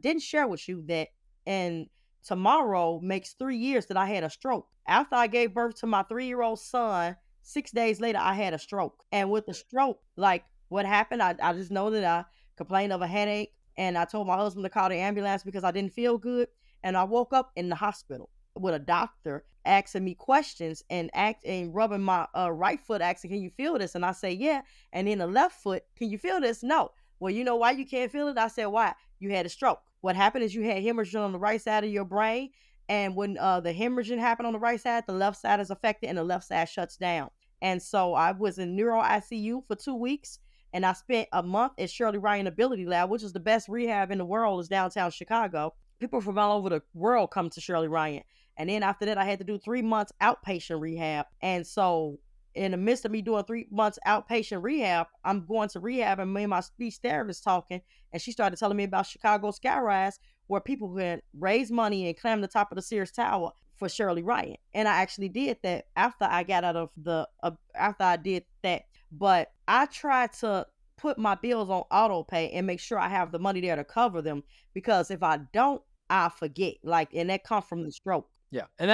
S2: didn't share with you that. And tomorrow makes 3 years that I had a stroke. After I gave birth to my 3-year-old son, 6 days later, I had a stroke. And with the stroke, like what happened, I just know that I complained of a headache. And I told my husband to call the ambulance because I didn't feel good. And I woke up in the hospital with a doctor asking me questions and rubbing my right foot, asking, "Can you feel this?" And I say, "Yeah." And then the left foot, "Can you feel this?" "No." "Well, you know why you can't feel it?" I said, "Why?" "You had a stroke." What happened is you had hemorrhaging on the right side of your brain. And when the hemorrhaging happened on the right side, the left side is affected and the left side shuts down. And so I was in neuro ICU for 2 weeks. And I spent a month at Shirley Ryan Ability Lab, which is the best rehab in the world, is downtown Chicago. People from all over the world come to Shirley Ryan. And then after that, I had to do 3 months outpatient rehab. And so in the midst of me doing 3 months outpatient rehab, I'm going to rehab, and me and my speech therapist talking, and she started telling me about Chicago Skyrise, where people can raise money and climb the top of the Sears Tower for Shirley Ryan. And I actually did that after I got out of after I did that. But I try to put my bills on auto pay and make sure I have the money there to cover them, because if I don't, I forget. And that comes from the stroke.
S1: Yeah. And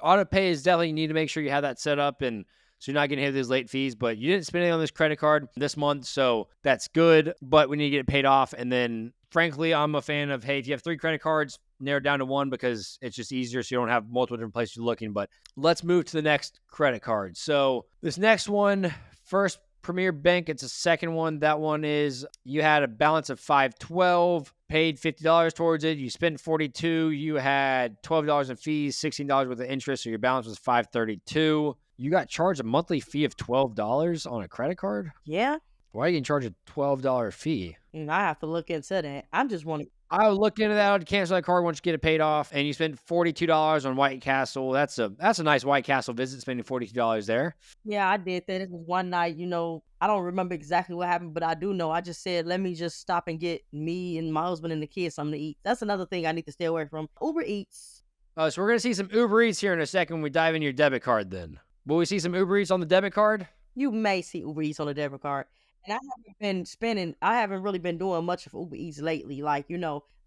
S1: auto pay is definitely, you need to make sure you have that set up, and so you're not getting hit with these late fees. But you didn't spend anything on this credit card this month, so that's good. But we need to get it paid off. And then, frankly, I'm a fan of, hey, if you have 3 credit cards, narrow it down to 1 because it's just easier, so you don't have multiple different places you're looking. But let's move to the next credit card. So this next one, First Premier Bank, it's a second one. That one is, you had a balance of $512, paid $50 towards it. You spent $42. You had $12 in fees, $16 worth of interest, so your balance was $532. You got charged a monthly fee of $12 on a credit card?
S2: Yeah.
S1: Why are you getting charged a $12 fee?
S2: I have to look into that. I just want to.
S1: I would look into that. I'd cancel that card once you get it paid off. And you spend $42 on White Castle. That's a nice White Castle visit, spending $42 there.
S2: Yeah, I did that. It was one night, I don't remember exactly what happened, but I do know I just said, let me just stop and get me and my husband and the kids something to eat. That's another thing I need to stay away from. Uber Eats.
S1: So we're going to see some Uber Eats here in a second when we dive into your debit card then. Will we see some Uber Eats on the debit card?
S2: You may see Uber Eats on the debit card. And I haven't really been doing much of Uber Eats lately.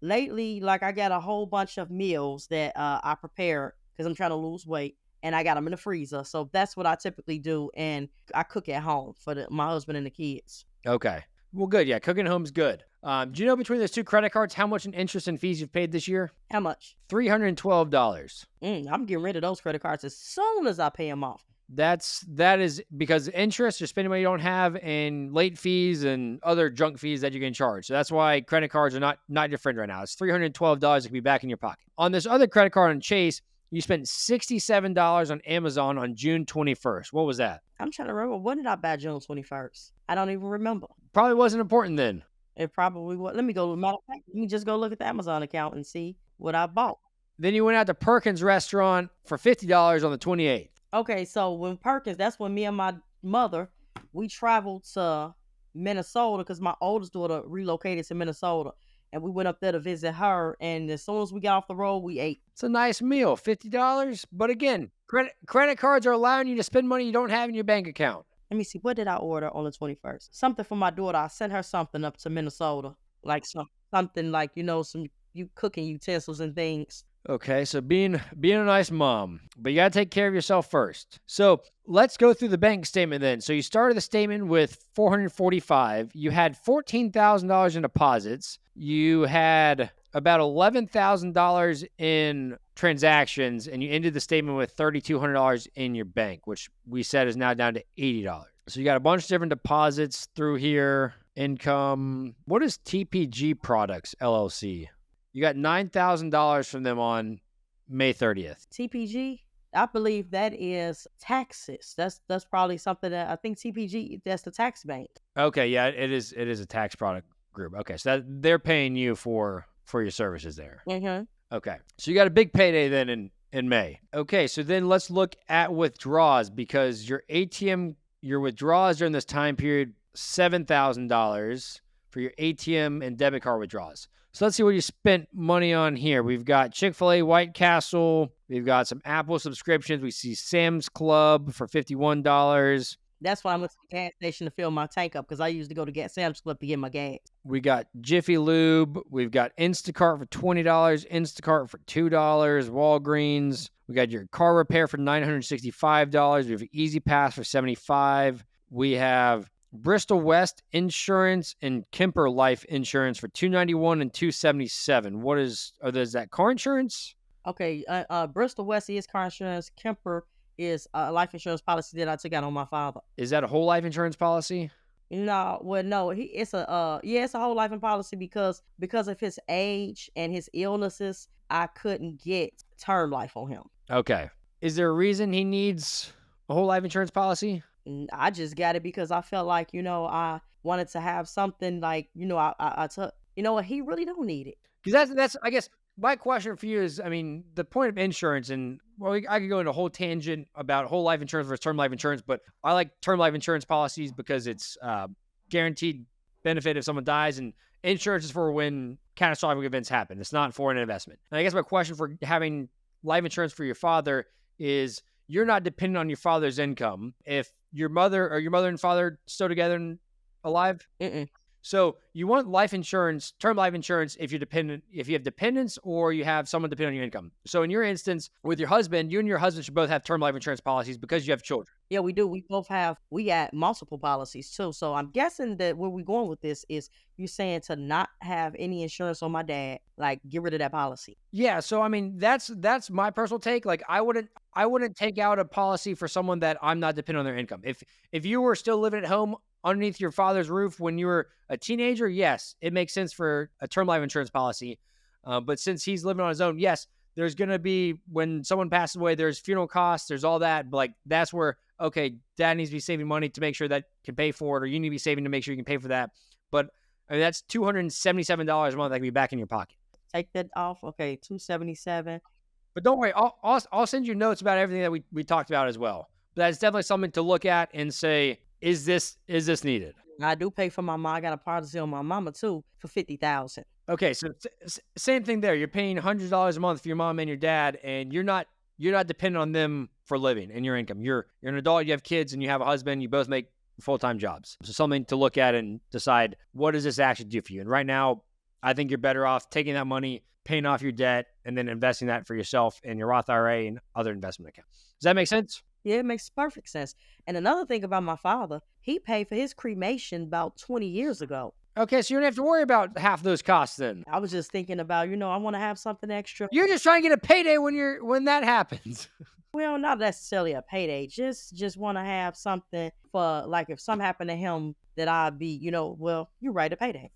S2: Lately, I got a whole bunch of meals that I prepare because I'm trying to lose weight, and I got them in the freezer. So that's what I typically do. And I cook at home for my husband and the kids.
S1: Okay. Well, good. Yeah, cooking at home is good. Do you know between those 2 credit cards how much in interest and fees you've paid this year?
S2: How much?
S1: $312.
S2: I'm getting rid of those credit cards as soon as I pay them off.
S1: That is because interest, you're spending money you don't have, and late fees and other junk fees that you're getting charged. So that's why credit cards are not your friend right now. It's $312 that can be back in your pocket. On this other credit card on Chase, you spent $67 on Amazon on June 21st. What was that?
S2: I'm trying to remember. When did I buy June 21st? I don't even remember.
S1: Probably wasn't important then.
S2: It probably was. Let me just go look at the Amazon account and see what I bought.
S1: Then you went out to Perkins restaurant for $50 on the 28th.
S2: Okay, so when Perkins, that's when me and my mother, we traveled to Minnesota because my oldest daughter relocated to Minnesota. And we went up there to visit her. And as soon as we got off the road, we ate.
S1: It's a nice meal, $50. But again, credit cards are allowing you to spend money you don't have in your bank account.
S2: Let me see. What did I order on the 21st? Something for my daughter. I sent her something up to Minnesota. Something like, some cooking utensils and things.
S1: Okay, so being a nice mom, but you got to take care of yourself first. So let's go through the bank statement then. So you started the statement with $445. You had $14,000 in deposits. You had about $11,000 in transactions, and you ended the statement with $3,200 in your bank, which we said is now down to $80. So you got a bunch of different deposits through here. Income. What is TPG Products, LLC? You got $9,000 from them on May 30th.
S2: TPG? I believe that is taxes. That's probably something that I think TPG, that's the tax bank.
S1: Okay, yeah, it is a tax product group. Okay, so they're paying you for your services there.
S2: Mm-hmm.
S1: Okay, so you got a big payday then in May. Okay, so then let's look at withdrawals, because your withdrawals during this time period, $7,000 for your ATM and debit card withdrawals. So let's see what you spent money on here. We've got Chick-fil-A, White Castle. We've got some Apple subscriptions. We see Sam's Club for $51.
S2: That's why I went to the gas station to fill my tank up, because I used to go to Sam's Club to get my gas.
S1: We got Jiffy Lube. We've got Instacart for $20, Instacart for $2, Walgreens. We got your car repair for $965. We have Easy Pass for $75. We have Bristol West Insurance and Kemper Life Insurance for $291 and $277. Is that car insurance?
S2: Okay, Bristol West is car insurance. Kemper is a life insurance policy that I took out on my father.
S1: Is that a whole life insurance policy?
S2: No, well, no, it's a whole life policy because of his age and his illnesses. I couldn't get term life on him.
S1: Okay. Is there a reason he needs a whole life insurance policy?
S2: I just got it because I felt like, I wanted to have something like, I took, he really don't need it.
S1: Because that's I guess my question for you is, I mean, the point of insurance, and I could go into a whole tangent about whole life insurance versus term life insurance, but I like term life insurance policies because it's guaranteed benefit if someone dies, and insurance is for when catastrophic events happen. It's not for an investment. And I guess my question for having life insurance for your father is, you're not dependent on your father's income. If your mother and father still together and alive?
S2: Mm-mm.
S1: So you want life insurance, term life insurance, if you have dependents or you have someone dependent on your income. So in your instance, with your husband, you and your husband should both have term life insurance policies because you have children.
S2: Yeah, we do. We had multiple policies too. So I'm guessing that where we're going with this is you saying to not have any insurance on my dad, like get rid of that policy.
S1: Yeah. So, I mean, that's my personal take. Like I wouldn't take out a policy for someone that I'm not dependent on their income. If you were still living at home underneath your father's roof when you were a teenager, yes, it makes sense for a term life insurance policy. But since he's living on his own, yes, there's going to be, when someone passes away, there's funeral costs, there's all that. But like, that's where, okay, dad needs to be saving money to make sure that can pay for it, or you need to be saving to make sure you can pay for that. But I mean, that's $277 a month that can be back in your pocket.
S2: Take that off. Okay, $277.
S1: But don't worry, I'll send you notes about everything that we talked about as well. But that's definitely something to look at and say, is this needed?
S2: I do pay for my mom. I got a policy on my mama too for $50,000.
S1: Okay, so same thing there. You're paying $100 a month for your mom and your dad, and you're not dependent on them for living and your income. You're an adult, you have kids, and you have a husband. You both make full-time jobs. So something to look at and decide, what does this actually do for you? And right now, I think you're better off taking that money, paying off your debt, and then investing that for yourself in your Roth IRA and other investment accounts. Does that make sense?
S2: Yeah, it makes perfect sense. And another thing about my father, he paid for his cremation about 20 years ago.
S1: Okay, so you don't have to worry about half those costs then.
S2: I was just thinking about, I want to have something extra.
S1: You're just trying to get a payday when that happens.
S2: Well, not necessarily a payday. Just want to have something for, like, if something happened to him, that I'd be, well, you're right, a payday.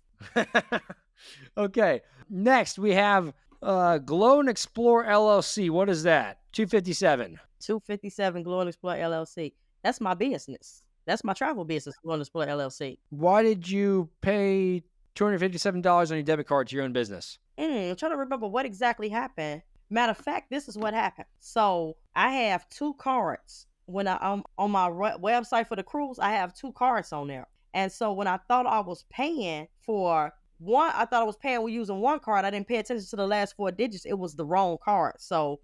S1: Okay. Next, we have Glow and Explore LLC. What is that? $257.
S2: $257 Glow and Explore LLC. That's my business. That's my travel business, Glow and Explore LLC.
S1: Why did you pay $257 on your debit card to your own business?
S2: I'm trying to remember what exactly happened. Matter of fact, this is what happened. So I have 2 cards. When I'm on my website for the cruise, I have 2 cards on there. And so when I thought I was paying for one, I thought I was paying with using one card. I didn't pay attention to the last 4 digits. It was the wrong card. So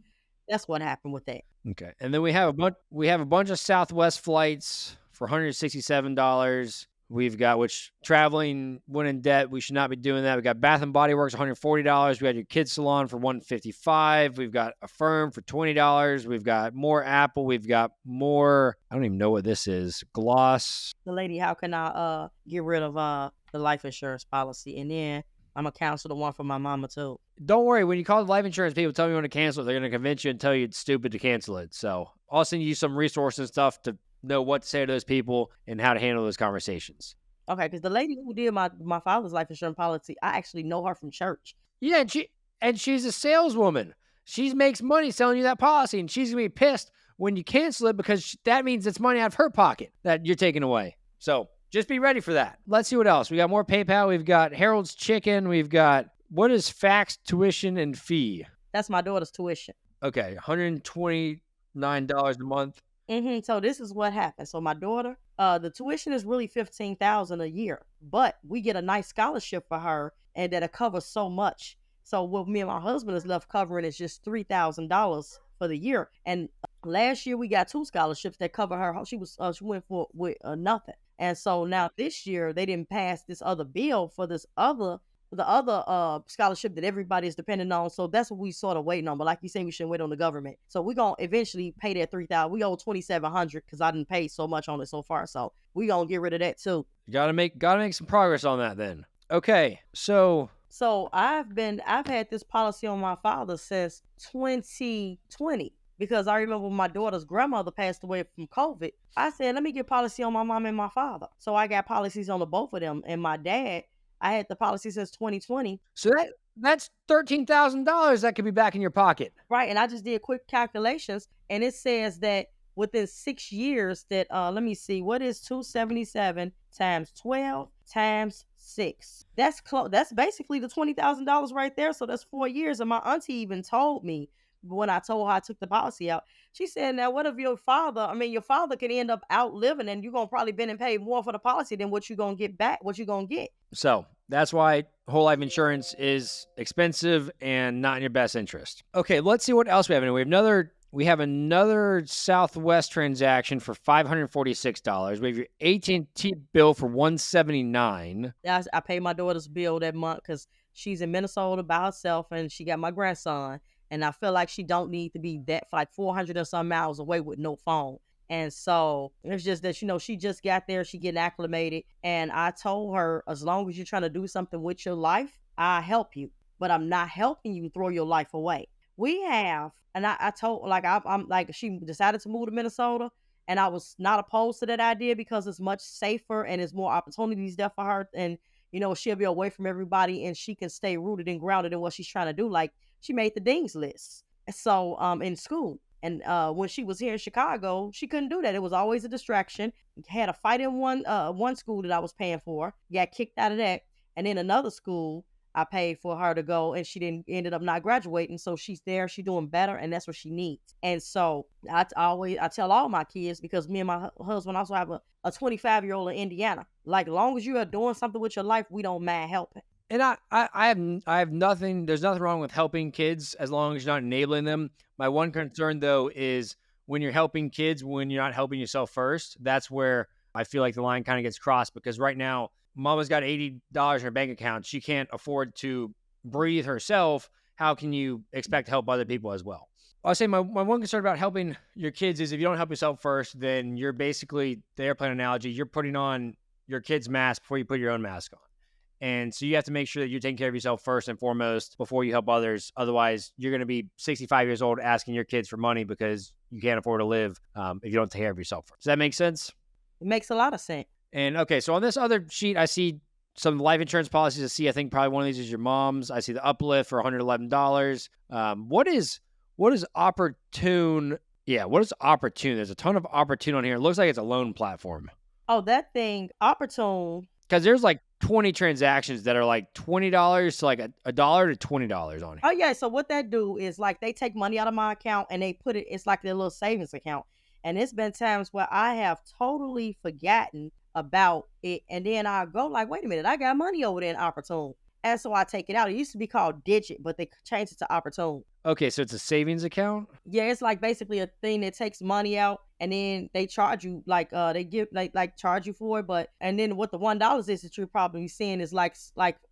S2: that's what happened with that.
S1: Okay. And then we have a bunch of Southwest flights for $167. We've got, which traveling when in debt, we should not be doing that. We got Bath and Body Works, $140. We got your kids salon for $155. We've got Affirm for $20. We've got more Apple. We've got more, I don't even know what this is. Gloss.
S2: The lady, how can I get rid of the life insurance policy? And then I'm going to cancel the one for my mama too.
S1: Don't worry. When you call the life insurance people, tell me when to cancel it. They're going to convince you and tell you it's stupid to cancel it. So I'll send you some resources and stuff to know what to say to those people and how to handle those conversations.
S2: Okay, because the lady who did my father's life insurance policy, I actually know her from church.
S1: Yeah, and she's a saleswoman. She makes money selling you that policy, and she's going to be pissed when you cancel it because that means it's money out of her pocket that you're taking away. So just be ready for that. Let's see what else. We got more PayPal. We've got Harold's Chicken. We've got, what is fax, tuition, and fee?
S2: That's my daughter's tuition.
S1: Okay, $129 a month.
S2: So this is what happened. So my daughter, the tuition is really $15,000 a year, but we get a nice scholarship for her, and that'll cover so much. So what me and my husband is left covering is just $3,000 for the year. And last year we got 2 scholarships that cover her. She went for with nothing. And so now this year they didn't pass this other bill for the other scholarship that everybody is depending on. So that's what we sort of waiting on. But like you say, we shouldn't wait on the government. So we're gonna eventually pay that $3,000. We owe $2,700 because I didn't pay so much on it so far. So we gonna get rid of that too.
S1: You gotta make some progress on that then. Okay, so
S2: I've had this policy on my father since 2020. Because I remember when my daughter's grandmother passed away from COVID, I said, let me get policy on my mom and my father. So I got policies on the both of them. And my dad, I had the policy since 2020.
S1: So that's $13,000 that could be back in your pocket.
S2: Right. And I just did quick calculations, and it says that within 6 years that let me see, what is 277 times 12 times 6? That's close. That's basically the $20,000 right there. So that's 4 years. And my auntie even told me when I told her I took the policy out, she said, now what if your father can end up outliving, and you're gonna probably been and paid more for the policy than what you're gonna get back, what you're gonna get.
S1: So that's why whole life insurance is expensive and not in your best interest. Okay, let's see what else we have. We have another Southwest transaction for $546. We have your AT&T bill for $179.
S2: I pay my daughter's bill that month because she's in Minnesota by herself, and she got my grandson. And I feel like she don't need to be that like 400 or some miles away with no phone. And so it's just that, she just got there, she getting acclimated. And I told her, as long as you're trying to do something with your life, I help you. But I'm not helping you throw your life away. We have, and I told, like, I'm like, she decided to move to Minnesota. And I was not opposed to that idea because it's much safer and there's more opportunities there for her. And, she'll be away from everybody and she can stay rooted and grounded in what she's trying to do. Like, she made the dean's list. So in school. And when she was here in Chicago, she couldn't do that. It was always a distraction. Had a fight in one school that I was paying for. Got kicked out of that. And then another school I paid for her to go, and she ended up not graduating. So she's there, she's doing better, and that's what she needs. And so I tell all my kids, because me and my husband also have a 25-year-old in Indiana. Like, as long as you are doing something with your life, we don't mind helping.
S1: And I have nothing. There's nothing wrong with helping kids as long as you're not enabling them. My one concern though is when you're helping kids, when you're not helping yourself first. That's where I feel like the line kind of gets crossed, because right now Mama's got $80 in her bank account. She can't afford to breathe herself. How can you expect to help other people as well? I'll say my one concern about helping your kids is if you don't help yourself first, then you're basically, the airplane analogy, you're putting on your kid's mask before you put your own mask on. And so you have to make sure that you're taking care of yourself first and foremost before you help others. Otherwise, you're going to be 65 years old asking your kids for money because you can't afford to live if you don't take care of yourself first. Does that make sense?
S2: It makes a lot of sense.
S1: And okay, so on this other sheet, I see some life insurance policies. I think probably one of these is your mom's. I see the uplift for $111. What is Opportune? Yeah, what is Opportune? There's a ton of Opportune on here. It looks like it's a loan platform.
S2: Oh, that thing, Opportune.
S1: Because there's like 20 transactions that are like $20 to like $1 to $20 on here.
S2: Oh yeah, so what that do is like they take money out of my account and they put it, it's like their little savings account. And it's been times where I have totally forgotten about it, and then I go like, wait a minute, I got money over there in Opportune. And so I take it out. It used to be called Digit, but they changed it to Opportune.
S1: Okay, so it's a savings account?
S2: Yeah, it's like basically a thing that takes money out, and then they charge you they give like charge you for it. But and then what the $1 is that you're probably seeing is like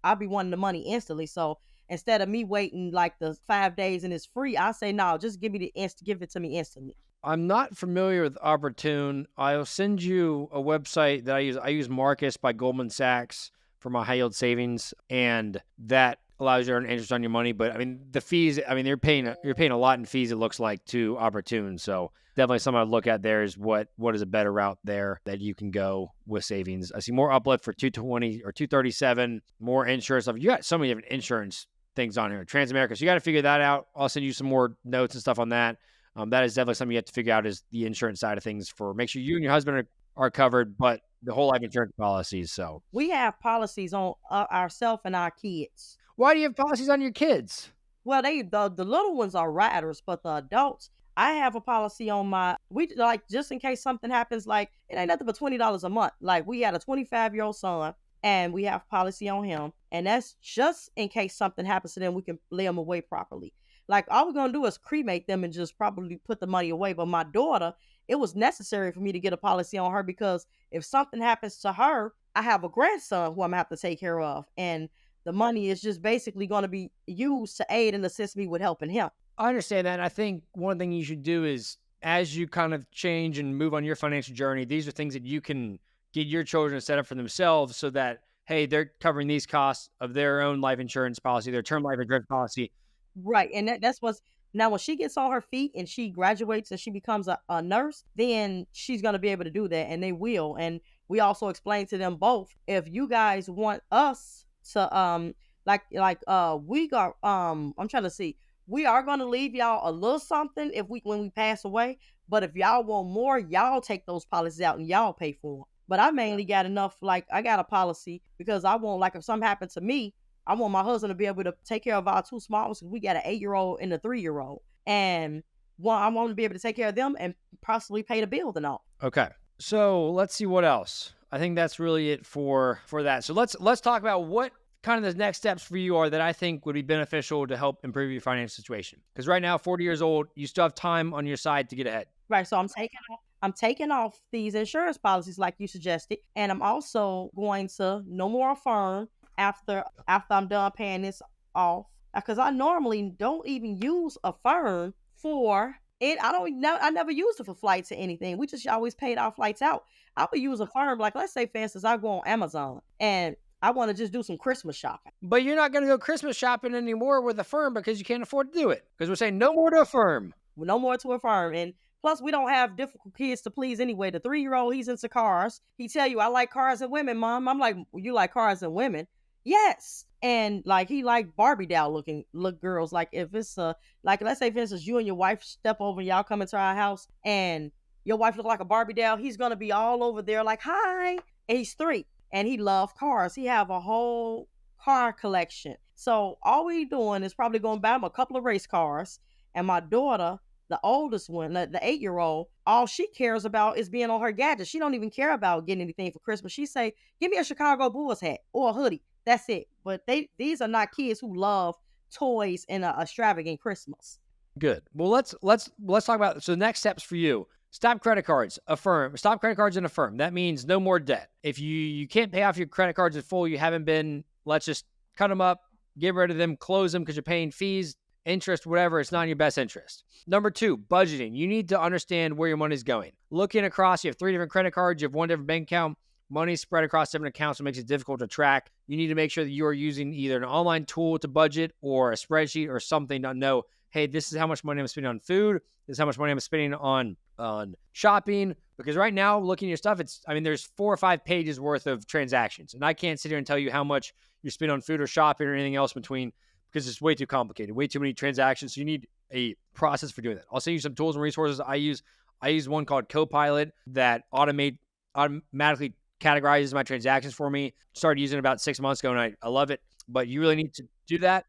S2: I'll be wanting the money instantly. So instead of me waiting like the 5 days and it's free, I say no, just give it to me instantly.
S1: I'm not familiar with Opportune. I'll send you a website that I use. I use Marcus by Goldman Sachs for my high yield savings, and that allows you to earn interest on your money. But I mean, the fees, you're paying a lot in fees, it looks like, to Opportune. So definitely something I'd look at there is what is a better route there that you can go with savings. I see more uplift for 220 or 237, more insurance stuff. You got so many different insurance things on here. Transamerica. So you got to figure that out. I'll send you some more notes and stuff on that. That is definitely something you have to figure out, is the insurance side of things, for make sure you and your husband are covered, but the whole life insurance policies. So
S2: we have policies on ourselves and our kids.
S1: Why do you have policies on your kids?
S2: Well, the little ones are riders, but the adults, I have a policy on my we like just in case something happens, like it ain't nothing but $20 a month. Like we had a 25-year-old son and we have policy on him, and that's just in case something happens to them, we can lay them away properly. Like all we're gonna do is cremate them and just probably put the money away. But my daughter, it was necessary for me to get a policy on her because if something happens to her, I have a grandson who I'm gonna have to take care of. And the money is just basically going to be used to aid and assist me with helping him.
S1: I understand that. And I think one thing you should do is as you kind of change and move on your financial journey, these are things that you can get your children set up for themselves so that, hey, they're covering these costs of their own life insurance policy, their term life insurance policy.
S2: Right. And that's what's now when she gets on her feet and she graduates and she becomes a nurse, then she's going to be able to do that. And they will. And we also explain to them both, if you guys want us to, we got, I'm trying to see, we are going to leave y'all a little something when we pass away. But if y'all want more, y'all take those policies out and y'all pay for them. But I mainly got enough, like I got a policy because I want, like if something happened to me, I want my husband to be able to take care of our two small ones. We got an 8-year-old and a 3-year-old. And I want to be able to take care of them and possibly pay the bills and all.
S1: Okay. So let's see what else. I think that's really it for that. So let's talk about what kind of the next steps for you are that I think would be beneficial to help improve your financial situation. Because right now, 40 years old, you still have time on your side to get ahead.
S2: Right. So I'm taking off these insurance policies like you suggested. And I'm also going to no more Affirm after I'm done paying this off. Because I normally don't even use Affirm for it. I never used it for flights or anything. We just always paid our flights out. I would use Affirm, like let's say for instance, I go on Amazon and I want to just do some Christmas shopping.
S1: But you're not going to go Christmas shopping anymore with Affirm because you can't afford to do it. Because we're saying no more to Affirm.
S2: No more to Affirm. And plus, we don't have difficult kids to please anyway. The 3-year-old, he's into cars. He tell you, I like cars and women, Mom. I'm like, you like cars and women? Yes. And like he like Barbie doll look girls. Like if it's like let's say for instance you and your wife step over and y'all come into our house and your wife look like a Barbie doll, he's gonna be all over there like hi. And he's 3 and he loves cars. He have a whole car collection. So all we doing is probably gonna buy him a couple of race cars. And my daughter, the oldest one, the 8-year-old, all she cares about is being on her gadgets. She don't even care about getting anything for Christmas. She say, give me a Chicago Bulls hat or a hoodie. That's it. But these are not kids who love toys and a extravagant Christmas.
S1: Good. Well, let's talk about so the next steps for you. Stop credit cards. Affirm. Stop credit cards and Affirm. That means no more debt. If you can't pay off your credit cards in full, you haven't been. Let's just cut them up, get rid of them, close them because you're paying fees, interest, whatever. It's not in your best interest. Number 2, budgeting. You need to understand where your money's going. Looking across, you have 3 different credit cards, you have 1 different bank account. Money spread across different accounts, so it makes it difficult to track. You need to make sure that you are using either an online tool to budget or a spreadsheet or something to know, hey, this is how much money I'm spending on food. This is how much money I'm spending on shopping. Because right now, looking at your stuff, there's 4 or 5 pages worth of transactions. And I can't sit here and tell you how much you spend on food or shopping or anything else between because it's way too complicated, way too many transactions. So you need a process for doing that. I'll send you some tools and resources I use. I use one called Copilot that automatically categorizes my transactions for me. Started using it about 6 months ago, and I love it. But you really need to do that.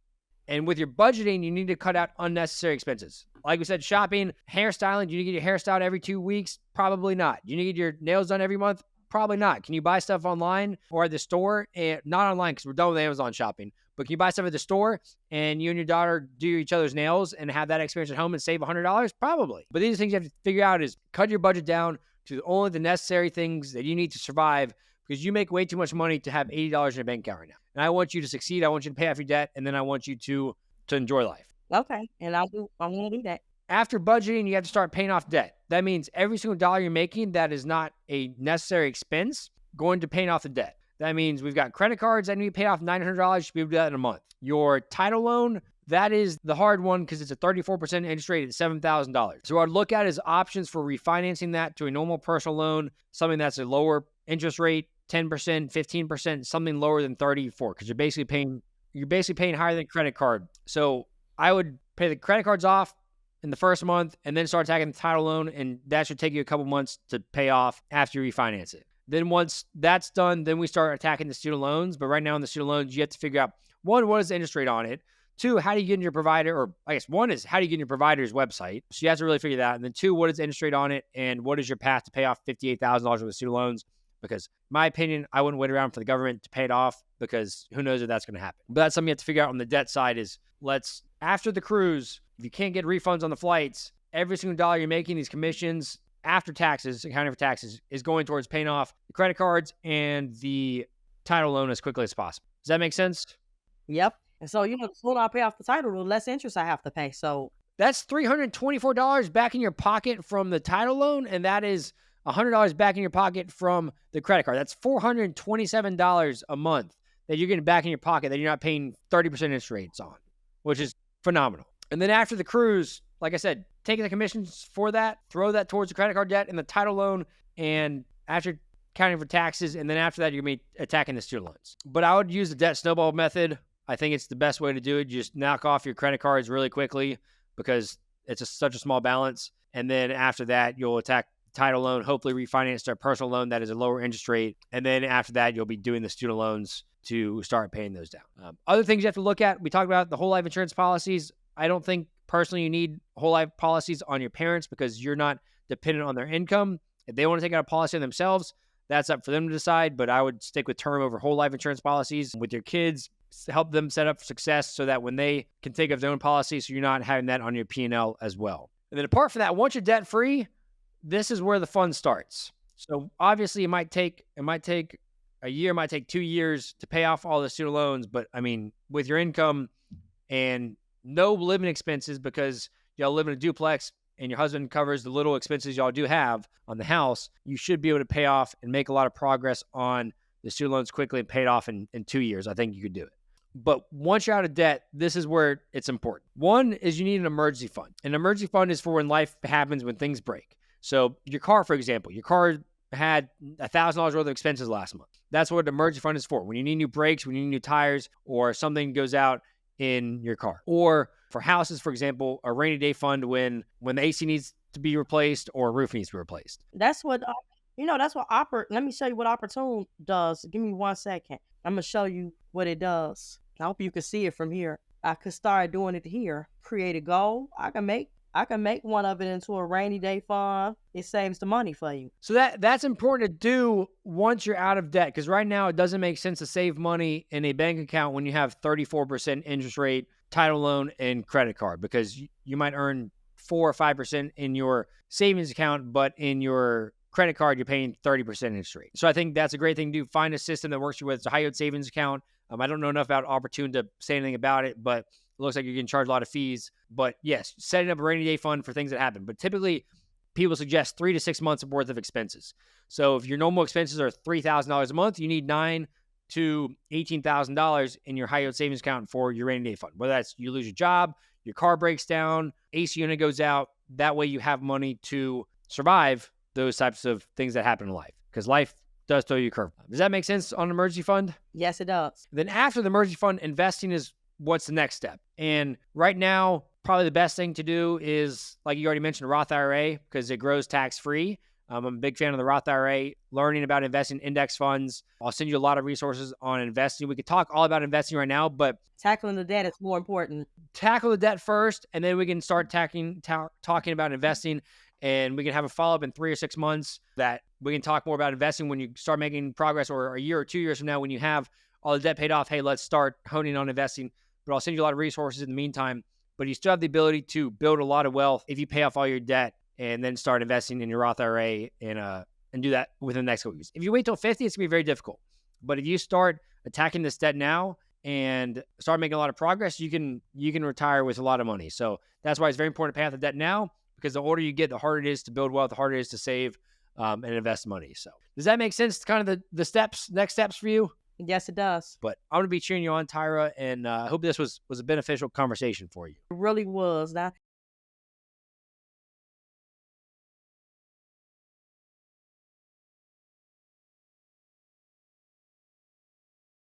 S1: And with your budgeting, you need to cut out unnecessary expenses. Like we said, shopping, hairstyling. Do you need to get your hair styled every 2 weeks? Probably not. Do you need to get your nails done every month? Probably not. Can you buy stuff online or at the store? And not online because we're done with Amazon shopping. But can you buy stuff at the store and you and your daughter do each other's nails and have that experience at home and save $100? Probably. But these are things you have to figure out is cut your budget down to only the necessary things that you need to survive because you make way too much money to have $80 in your bank account right now. And I want you to succeed. I want you to pay off your debt. And then I want you to enjoy life.
S2: Okay. And I'm going to do that.
S1: After budgeting, you have to start paying off debt. That means every single dollar you're making that is not a necessary expense going to paying off the debt. That means we've got credit cards that need to pay off $900. You should be able to do that in a month. Your title loan, that is the hard one because it's a 34% interest rate at $7,000. So what I'd look at is options for refinancing that to a normal personal loan, something that's a lower interest rate, 10%, 15%, something lower than 34 because you're basically paying higher than credit card. So I would pay the credit cards off in the first month and then start attacking the title loan, and that should take you a couple months to pay off after you refinance it. Then once that's done, then we start attacking the student loans. But right now in the student loans, you have to figure out, 1, what is the interest rate on it? 2, how do you get in your provider? Or I guess 1 is how do you get in your provider's website? So you have to really figure that out. And then 2, what is the interest rate on it? And what is your path to pay off $58,000 worth of student loans? Because in my opinion, I wouldn't wait around for the government to pay it off because who knows if that's going to happen. But that's something you have to figure out on the debt side is after the cruise, if you can't get refunds on the flights, every single dollar you're making, these commissions after taxes, accounting for taxes, is going towards paying off the credit cards and the title loan as quickly as possible. Does that make sense?
S2: Yep. And so, the sooner I pay off the title, the less interest I have to pay. So
S1: that's $324 back in your pocket from the title loan, and that is $100 back in your pocket from the credit card. That's $427 a month that you're getting back in your pocket that you're not paying 30% interest rates on, which is phenomenal. And then after the cruise, like I said, taking the commissions for that, throw that towards the credit card debt and the title loan, and after counting for taxes, and then after that, you're going to be attacking the student loans. But I would use the debt snowball method. I think it's the best way to do it. You just knock off your credit cards really quickly because it's such a small balance. And then after that, you'll attack the title loan, hopefully refinance to a personal loan that is a lower interest rate. And then after that, you'll be doing the student loans to start paying those down. Other things you have to look at, we talked about the whole life insurance policies. I don't think personally you need whole life policies on your parents because you're not dependent on their income. If they want to take out a policy on themselves, that's up for them to decide, but I would stick with term over whole life insurance policies with your kids, help them set up for success so that when they can take up their own policy, so you're not having that on your P&L as well. And then apart from that, once you're debt free, this is where the fun starts. So obviously it might take a year, it might take 2 years to pay off all the student loans, but I mean, with your income and no living expenses because y'all live in a duplex and your husband covers the little expenses y'all do have on the house, you should be able to pay off and make a lot of progress on the student loans quickly and pay it off in 2 years. I think you could do it. But once you're out of debt, this is where it's important. 1 is you need an emergency fund. An emergency fund is for when life happens, when things break. So your car, for example, your car had $1,000 worth of expenses last month. That's what an emergency fund is for. When you need new brakes, when you need new tires, or something goes out in your car. Or for houses, for example, a rainy day fund when the AC needs to be replaced or a roof needs to be replaced.
S2: That's what, let me show you what Opportune does. Give me 1 second. I'm going to show you what it does. I hope you can see it from here. I could start doing it here. Create a goal. I can make one of it into a rainy day fund. It saves the money for you.
S1: So that's important to do once you're out of debt, because right now it doesn't make sense to save money in a bank account when you have 34% interest rate, title loan, and credit card, because you might earn 4 or 5% in your savings account, but in your credit card, you're paying 30% interest rate. So I think that's a great thing to do. Find a system that works for you with. It's a high yield savings account. I don't know enough about Opportune to say anything about it, but it looks like you're getting charged a lot of fees. But yes, setting up a rainy day fund for things that happen. But typically, people suggest 3 to 6 months worth of expenses. So if your normal expenses are $3,000 a month, you need $9,000 to $18,000 in your high yield savings account for your rainy day fund. Whether that's you lose your job, your car breaks down, AC unit goes out. That way you have money to survive those types of things that happen in life, because life does throw you a curve. Does that make sense on an emergency fund?
S2: Yes, it does.
S1: Then after the emergency fund, investing is what's the next step. And right now, probably the best thing to do is, like you already mentioned, a Roth IRA, because it grows tax-free. I'm a big fan of the Roth IRA, learning about investing in index funds. I'll send you a lot of resources on investing. We could talk all about investing right now, but
S2: tackling the debt is more important.
S1: Tackle the debt first, and then we can start talking about investing. And we can have a follow-up in 3 or 6 months that we can talk more about investing when you start making progress, or a year or 2 years from now when you have all the debt paid off. Hey, let's start honing on investing. But I'll send you a lot of resources in the meantime. But you still have the ability to build a lot of wealth if you pay off all your debt and then start investing in your Roth IRA and do that within the next couple weeks. If you wait till 50, it's going to be very difficult. But if you start attacking this debt now and start making a lot of progress, you can retire with a lot of money. So that's why it's very important to pay off the debt now, because the older you get, the harder it is to build wealth, the harder it is to save and invest money. So does that make sense? Kind of the next steps for you?
S2: Yes, it does.
S1: But I'm going to be cheering you on, Tyra, and I hope this was a beneficial conversation for you.
S2: It really was. Now,